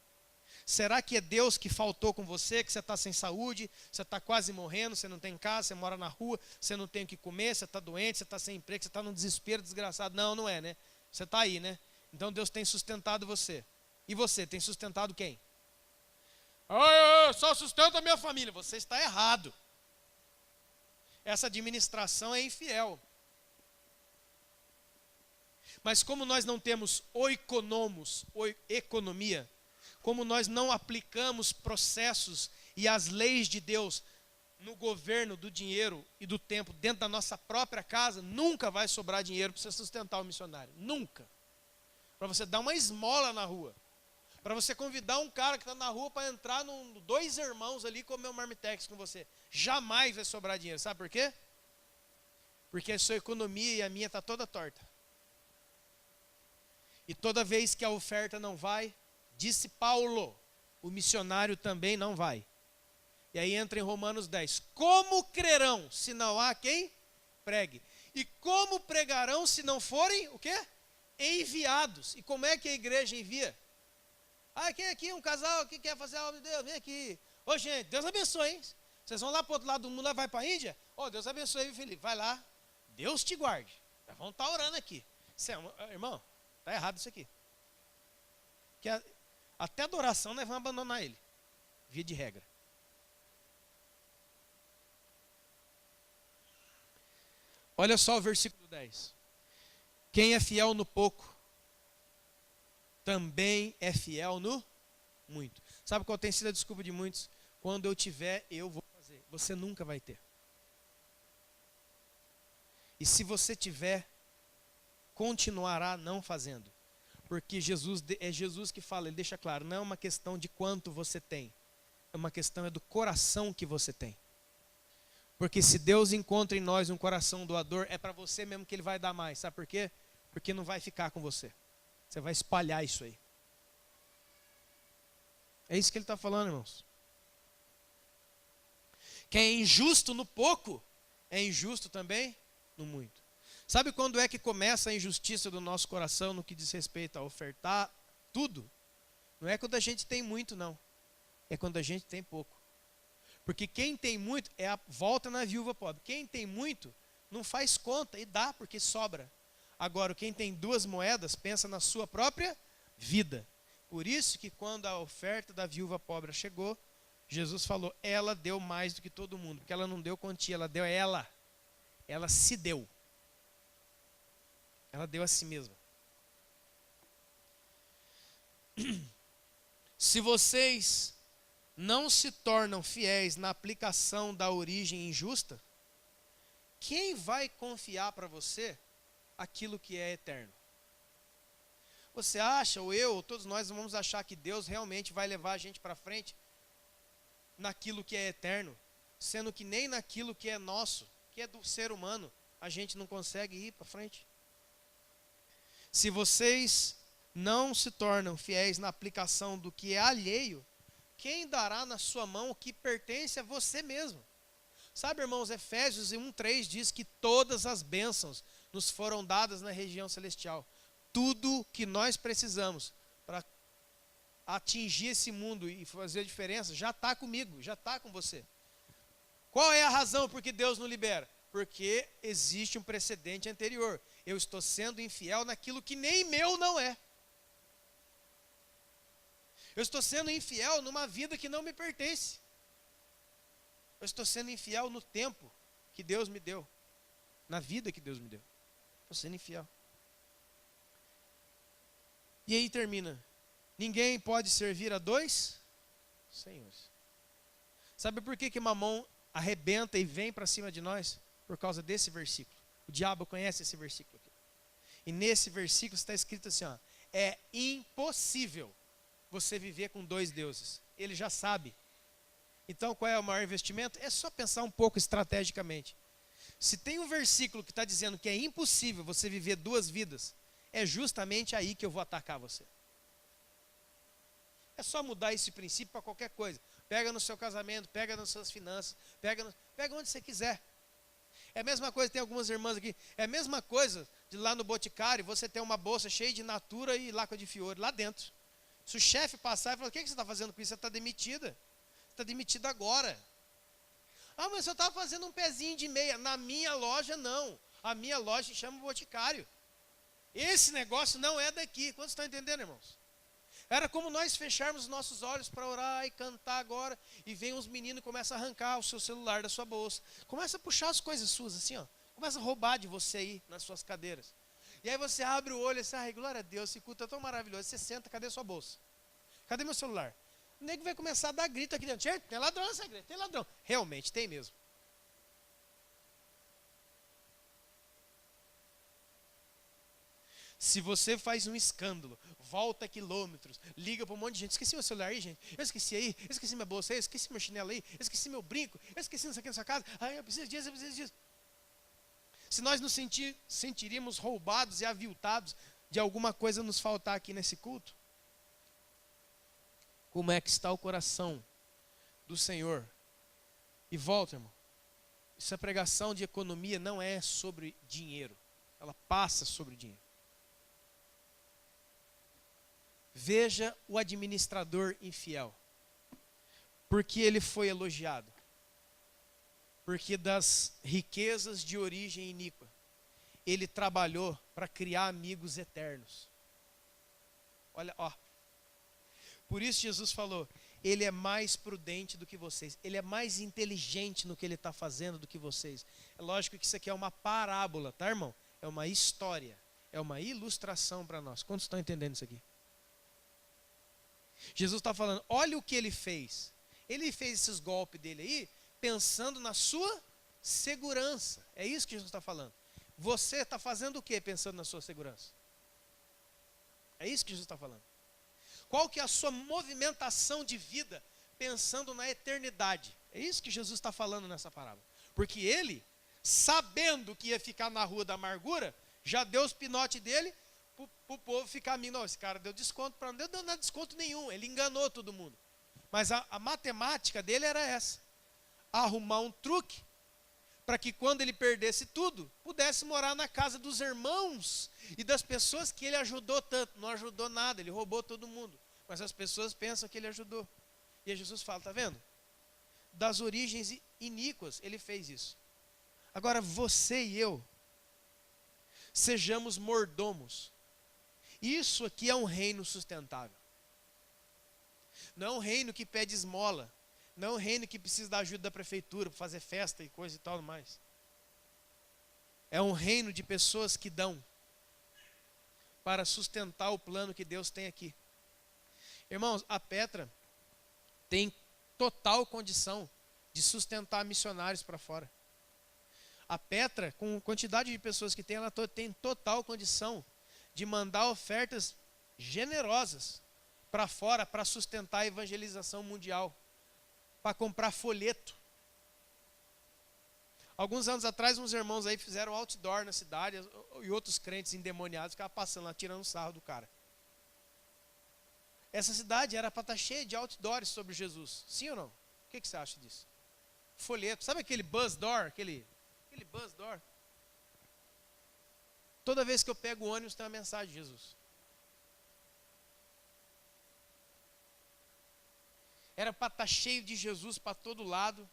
Será que é Deus que faltou com você, que você está sem saúde, você está quase morrendo, você não tem casa, você mora na rua, você não tem o que comer, você está doente, você está sem emprego, você está num desespero desgraçado? Não, não é, né? Você está aí, né? Então Deus tem sustentado você. E você, tem sustentado quem? Eu só sustento a minha família. Você está errado. Essa administração é infiel. Mas como nós não temos economia, como nós não aplicamos processos e as leis de Deus no governo do dinheiro e do tempo dentro da nossa própria casa, nunca vai sobrar dinheiro para você sustentar o missionário. Nunca. Para você dar uma esmola na rua. Para você convidar um cara que está na rua para entrar dois irmãos ali comer um marmitex com você. Jamais vai sobrar dinheiro. Sabe por quê? Porque a sua economia e a minha está toda torta. E toda vez que a oferta não vai, disse Paulo, o missionário também não vai. E aí entra em Romanos 10. Como crerão se não há quem pregue? E como pregarão se não forem, o quê? Enviados. E como é que a igreja envia? Quem aqui um casal que quer fazer a obra de Deus? Vem aqui. Ô gente, Deus abençoe, hein? Vocês vão lá para o outro lado do mundo, lá vai para a Índia? Deus abençoe, viu, Felipe? Vai lá. Deus te guarde. Nós vamos estar orando aqui. Irmão, está errado isso aqui. Que até adoração nós vamos abandonar ele. Via de regra. Olha só o versículo 10. Quem é fiel no pouco, também é fiel no muito. Sabe qual tem sido a desculpa de muitos? Quando eu tiver, eu vou fazer. Você nunca vai ter. E se você tiver, continuará não fazendo. Porque é Jesus que fala, ele deixa claro, não é uma questão de quanto você tem. É uma questão do coração que você tem. Porque se Deus encontra em nós um coração doador, é para você mesmo que ele vai dar mais. Sabe por quê? Porque não vai ficar com você. Você vai espalhar isso aí. É isso que ele está falando, irmãos. Quem é injusto no pouco, é injusto também no muito. Sabe quando é que começa a injustiça do nosso coração no que diz respeito a ofertar tudo? Não é quando a gente tem muito, não. É quando a gente tem pouco. Porque quem tem muito, volta na viúva pobre. Quem tem muito, não faz conta e dá, porque sobra. Agora, quem tem duas moedas, pensa na sua própria vida. Por isso que quando a oferta da viúva pobre chegou, Jesus falou, ela deu mais do que todo mundo. Porque ela não deu quantia, ela deu ela. Ela se deu. Ela deu a si mesma. Se vocês não se tornam fiéis na aplicação da origem injusta, quem vai confiar para você aquilo que é eterno? Você acha, ou eu, ou todos nós vamos achar que Deus realmente vai levar a gente para frente naquilo que é eterno, sendo que nem naquilo que é nosso, que é do ser humano, a gente não consegue ir para frente? Se vocês não se tornam fiéis na aplicação do que é alheio, quem dará na sua mão o que pertence a você mesmo? Sabe, irmãos, Efésios 1:3 diz que todas as bênçãos nos foram dadas na região celestial. Tudo que nós precisamos para atingir esse mundo e fazer a diferença já está comigo, já está com você. Qual é a razão por que Deus não libera? Porque existe um precedente anterior. Eu estou sendo infiel naquilo que nem meu não é. Eu estou sendo infiel numa vida que não me pertence. Eu estou sendo infiel no tempo que Deus me deu. Na vida que Deus me deu. Estou sendo infiel. E aí termina. Ninguém pode servir a dois senhores. Sabe por que Mamon arrebenta e vem para cima de nós? Por causa desse versículo. O diabo conhece esse versículo aqui. E nesse versículo está escrito assim, ó, é impossível você viver com dois deuses. Ele já sabe. Então qual é o maior investimento? É só pensar um pouco estrategicamente. Se tem um versículo que está dizendo que é impossível você viver duas vidas, é justamente aí que eu vou atacar você. É só mudar esse princípio para qualquer coisa. Pega no seu casamento, pega nas suas finanças, pega onde você quiser. É a mesma coisa, tem algumas irmãs aqui, é a mesma coisa de lá no Boticário, você ter uma bolsa cheia de Natura e Laco de Fiore lá dentro. Se o chefe passar e falar, o que você está fazendo com isso? Você está demitida. Você está demitida agora. Ah, mas eu estava fazendo um pezinho de meia. Na minha loja, não. A minha loja se chama Boticário. Esse negócio não é daqui. Quantos estão entendendo, irmãos? Era como nós fecharmos os nossos olhos para orar e cantar agora, e vem uns meninos e começam a arrancar o seu celular da sua bolsa. Começa a puxar as coisas suas assim, ó. Começa a roubar de você aí nas suas cadeiras. E aí você abre o olho e diz, ai, glória a Deus, esse culto é tão maravilhoso. Você senta, cadê sua bolsa? Cadê meu celular? O nego vai começar a dar grito aqui dentro. Gente, tem ladrão nessa igreja, tem ladrão. Realmente, tem mesmo. Se você faz um escândalo, volta quilômetros, liga para um monte de gente. Esqueci meu celular aí, gente. Eu esqueci aí, eu esqueci minha bolsa aí, eu esqueci meu chinelo aí, eu esqueci meu brinco, eu esqueci isso aqui na sua casa. Ai, eu preciso disso, eu preciso disso. Se nós nos sentiríamos roubados e aviltados de alguma coisa nos faltar aqui nesse culto, como é que está o coração do Senhor? E volta, irmão. Essa pregação de economia não é sobre dinheiro. Ela passa sobre dinheiro. Veja o administrador infiel. Porque ele foi elogiado. Porque das riquezas de origem iníqua, ele trabalhou para criar amigos eternos. Olha, ó. Por isso Jesus falou, ele é mais prudente do que vocês. Ele é mais inteligente no que ele está fazendo do que vocês. É lógico que isso aqui é uma parábola, tá, irmão? É uma história. É uma ilustração para nós. Quantos estão entendendo isso aqui? Jesus está falando, olha o que ele fez. Ele fez esses golpes dele aí, pensando na sua segurança. É isso que Jesus está falando. Você está fazendo o que pensando na sua segurança? É isso que Jesus está falando. Qual que é a sua movimentação de vida pensando na eternidade? É isso que Jesus está falando nessa parábola. Porque ele, sabendo que ia ficar na rua da amargura, já deu os pinotes dele para o povo ficar amigo. Não, esse cara deu desconto para não deu desconto nenhum. Ele enganou todo mundo. Mas a matemática dele era essa. Arrumar um truque para que quando ele perdesse tudo, pudesse morar na casa dos irmãos e das pessoas que ele ajudou tanto. Não ajudou nada, ele roubou todo mundo. Mas as pessoas pensam que ele ajudou. E aí Jesus fala, tá vendo? Das origens iníquas, ele fez isso. Agora você e eu, sejamos mordomos. Isso aqui é um reino sustentável. Não é um reino que pede esmola. Não é um reino que precisa da ajuda da prefeitura para fazer festa e coisa e tal mais. É um reino de pessoas que dão para sustentar o plano que Deus tem aqui. Irmãos, a Petra tem total condição de sustentar missionários para fora. A Petra, com a quantidade de pessoas que tem, ela tem total condição de mandar ofertas generosas para fora para sustentar a evangelização mundial, para comprar folheto. Alguns anos atrás, uns irmãos aí fizeram outdoor na cidade e outros crentes endemoniados ficavam passando lá, tirando sarro do cara. Essa cidade era para estar cheia de outdoors sobre Jesus. Sim ou não? O que você acha disso? Folheto. Sabe aquele buzz door? Aquele buzz door? Toda vez que eu pego o ônibus tem uma mensagem de Jesus. Era para estar cheio de Jesus para todo lado.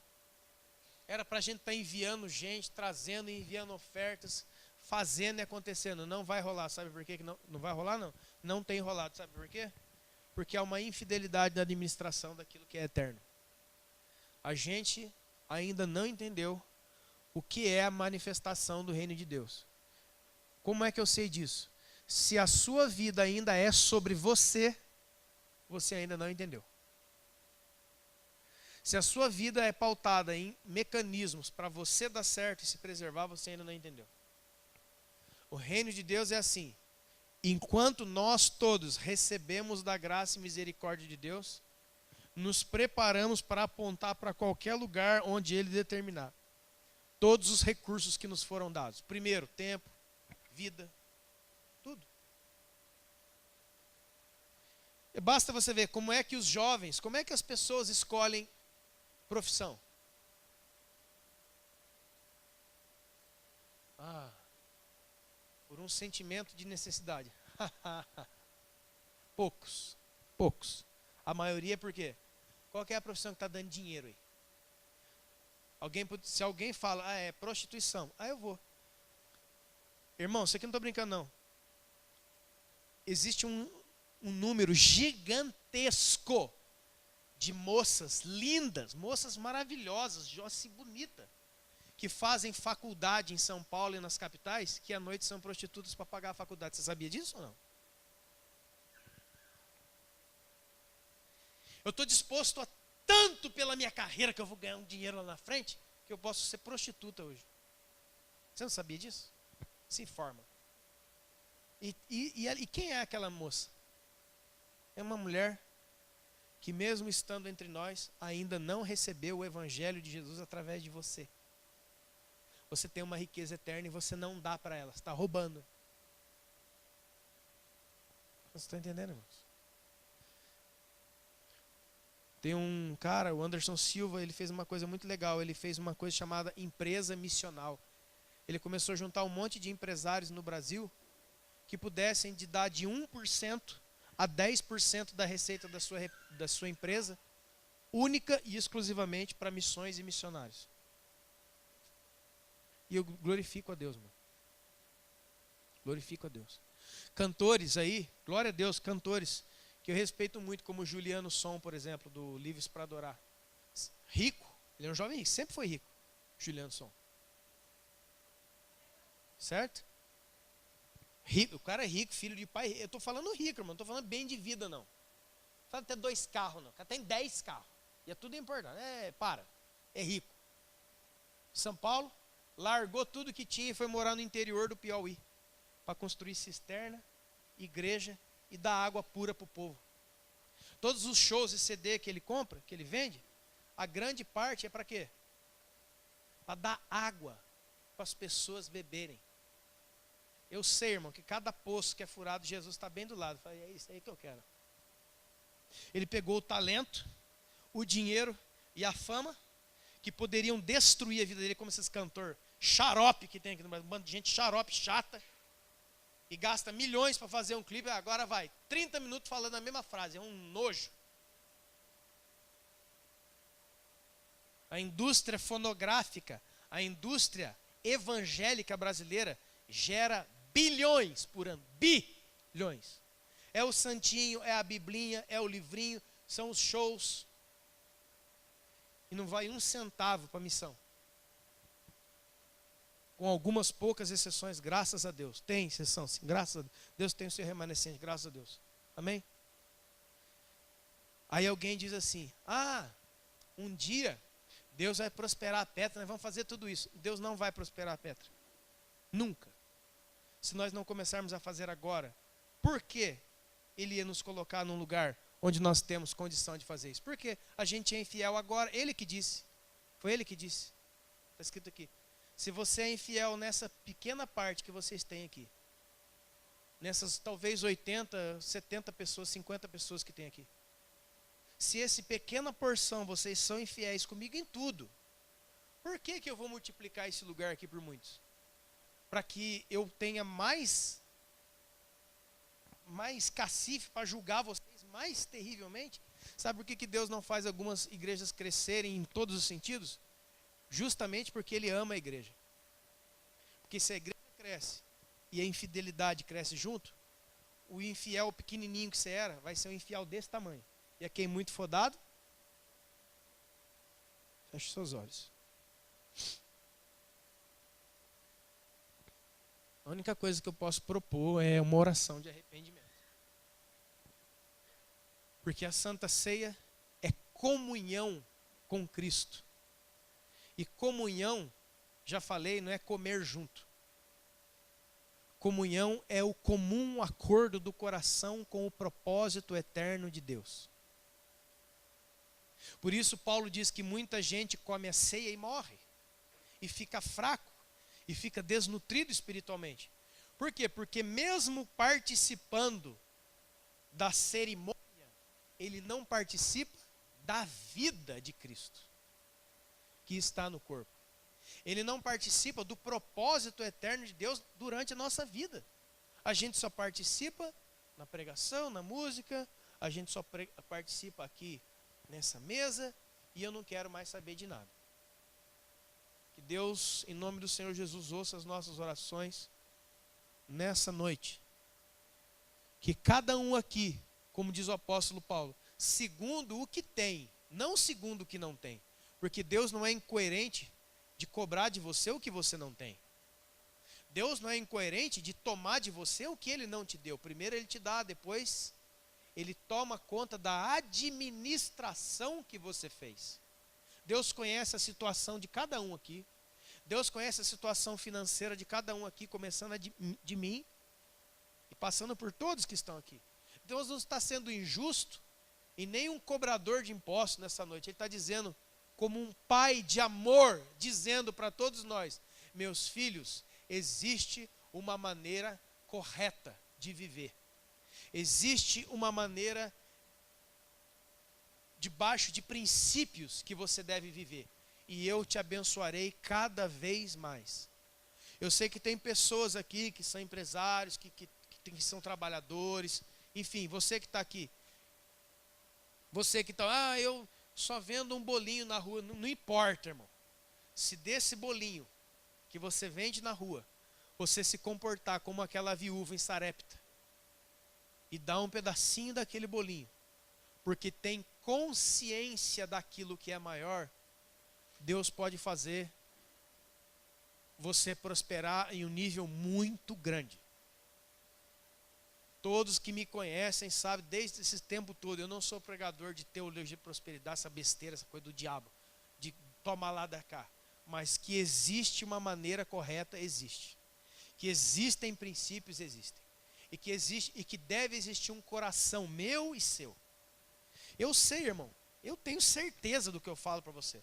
Era para a gente estar enviando gente, trazendo e enviando ofertas, fazendo e acontecendo. Não vai rolar. Sabe por quê que não vai rolar? Não. Não tem rolado. Sabe por quê? Porque há uma infidelidade na administração daquilo que é eterno. A gente ainda não entendeu o que é a manifestação do reino de Deus. Como é que eu sei disso? Se a sua vida ainda é sobre você, você ainda não entendeu. Se a sua vida é pautada em mecanismos para você dar certo e se preservar, você ainda não entendeu. O reino de Deus é assim. Enquanto nós todos recebemos da graça e misericórdia de Deus, nos preparamos para apontar para qualquer lugar onde Ele determinar. todos os recursos que nos foram dados. Primeiro, tempo, vida, tudo. E basta você ver como é que os jovens, como é que as pessoas escolhem profissão. Por um sentimento de necessidade. Poucos. A maioria é por quê? Qual que é a profissão que está dando dinheiro aí? Se alguém fala, é prostituição, eu vou. Irmão, isso aqui eu não estou brincando não. Existe um número gigantesco de moças lindas, moças maravilhosas, assim, bonita, que fazem faculdade em São Paulo e nas capitais, que à noite são prostitutas para pagar a faculdade. Você sabia disso ou não? Eu estou disposto a tanto pela minha carreira que eu vou ganhar um dinheiro lá na frente, que eu posso ser prostituta hoje. Você não sabia disso? Se informa. E quem é aquela moça? É uma mulher que mesmo estando entre nós, ainda não recebeu o evangelho de Jesus através de você. Você tem uma riqueza eterna e você não dá para ela, você está roubando. Vocês estão entendendo, irmãos? Tem um cara, o Anderson Silva, ele fez uma coisa muito legal. Ele fez uma coisa chamada empresa missional. Ele começou a juntar um monte de empresários no Brasil que pudessem dar de 1% a 10% da receita da sua empresa, única e exclusivamente para missões e missionários. E eu glorifico a Deus, mano. Glorifico a Deus. Cantores aí, glória a Deus, cantores que eu respeito muito, como o Juliano Som, por exemplo, do Livres para Adorar. Rico, ele é um jovem rico, sempre foi rico, Juliano Som. Certo? Rico, o cara é rico, filho de pai. Eu estou falando rico, irmão, não estou falando bem de vida, não. Não fala ter 2 carros, não. O cara tem 10 carros. E é tudo importante. É rico. São Paulo, largou tudo que tinha e foi morar no interior do Piauí. Para construir cisterna, igreja e dar água pura para o povo. Todos os shows e CD que ele compra, que ele vende, a grande parte é para quê? Para dar água para as pessoas beberem. Eu sei, irmão, que cada poço que é furado, Jesus está bem do lado. Eu falei, é isso aí que eu quero. Ele pegou o talento, o dinheiro e a fama, que poderiam destruir a vida dele, como esses cantores xarope que tem aqui no Brasil, um bando de gente xarope, chata, e gasta milhões para fazer um clipe, agora vai 30 minutos falando a mesma frase, é um nojo. A indústria fonográfica, a indústria evangélica brasileira gera bilhões por ano, bilhões. É o santinho, é a biblinha, é o livrinho, são os shows. E não vai 1 centavo para a missão. Com algumas poucas exceções, graças a Deus. Tem exceção, sim, graças a Deus. Deus tem o seu remanescente, graças a Deus. Amém? Aí alguém diz assim, um dia Deus vai prosperar a Petra, nós vamos fazer tudo isso. Deus não vai prosperar a Petra. Nunca. Se nós não começarmos a fazer agora, por que Ele ia nos colocar num lugar onde nós temos condição de fazer isso? Porque a gente é infiel agora, Ele que disse. Foi Ele que disse. Está escrito aqui. Se você é infiel nessa pequena parte que vocês têm aqui, nessas talvez 80, 70 pessoas, 50 pessoas que tem aqui, se essa pequena porção vocês são infiéis comigo em tudo, por que eu vou multiplicar esse lugar aqui por muitos? Para que eu tenha mais cacife para julgar vocês mais terrivelmente? Sabe por que Deus não faz algumas igrejas crescerem em todos os sentidos? Justamente porque Ele ama a igreja. Porque se a igreja cresce e a infidelidade cresce junto, o infiel pequenininho que você era vai ser um infiel desse tamanho. E a quem muito for dado, feche seus olhos. A única coisa que eu posso propor é uma oração de arrependimento. Porque a Santa Ceia é comunhão com Cristo. E comunhão, já falei, não é comer junto. Comunhão é o comum acordo do coração com o propósito eterno de Deus. Por isso Paulo diz que muita gente come a ceia e morre. e fica fraco, e fica desnutrido espiritualmente. Por quê? Porque mesmo participando da cerimônia, ele não participa da vida de Cristo, que está no corpo. Ele não participa do propósito eterno de Deus durante a nossa vida. A gente só participa na pregação, na música, a gente só participa aqui nessa mesa, e eu não quero mais saber de nada. Que Deus, em nome do Senhor Jesus, ouça as nossas orações nessa noite. Que cada um aqui, como diz o apóstolo Paulo, segundo o que tem, não segundo o que não tem. Porque Deus não é incoerente de cobrar de você o que você não tem. Deus não é incoerente de tomar de você o que Ele não te deu. Primeiro Ele te dá, depois Ele toma conta da administração que você fez. Deus conhece a situação de cada um aqui. Deus conhece a situação financeira de cada um aqui, começando de mim e passando por todos que estão aqui. Deus não está sendo injusto e nem um cobrador de impostos nessa noite. Ele está dizendo, como um pai de amor, dizendo para todos nós: meus filhos, existe uma maneira correta de viver. Existe uma maneira debaixo de princípios que você deve viver. E eu te abençoarei cada vez mais. Eu sei que tem pessoas aqui que são empresários, que são trabalhadores. Enfim, você que está aqui. Você que está, eu só vendo um bolinho na rua. Não importa, irmão. Se desse bolinho que você vende na rua, você se comportar como aquela viúva em Sarepta e dar um pedacinho daquele bolinho, porque tem consciência daquilo que é maior, Deus pode fazer você prosperar em um nível muito grande. Todos que me conhecem sabem, desde esse tempo todo, eu não sou pregador de teologia de prosperidade, essa besteira, essa coisa do diabo, de tomar lá da cá. Mas que existe uma maneira correta, existe. Que existem princípios, existem. E que deve existir um coração meu e seu. Eu sei, irmão, eu tenho certeza do que eu falo para você.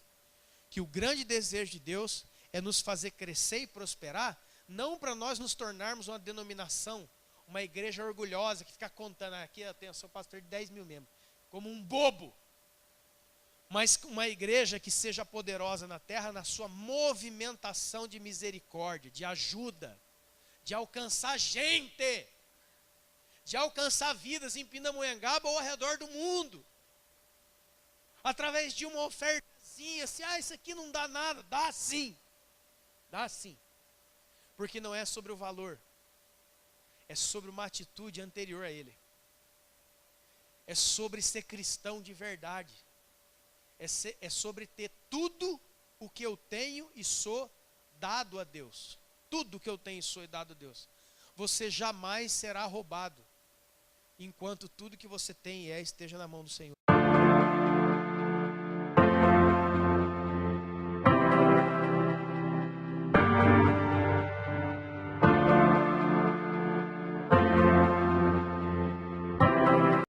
Que o grande desejo de Deus é nos fazer crescer e prosperar, não para nós nos tornarmos uma denominação, uma igreja orgulhosa que fica contando, aqui eu sou pastor de 10 mil membros, como um bobo. Mas uma igreja que seja poderosa na terra, na sua movimentação de misericórdia, de ajuda, de alcançar gente, de alcançar vidas em Pindamonhangaba ou ao redor do mundo, através de uma ofertazinha, assim, isso aqui não dá nada. Dá sim, porque não é sobre o valor, é sobre uma atitude anterior a ele, é sobre ser cristão de verdade, é sobre ter tudo o que eu tenho e sou dado a Deus. Tudo que eu tenho e sou dado a Deus. Você jamais será roubado, enquanto tudo que você tem e esteja na mão do Senhor.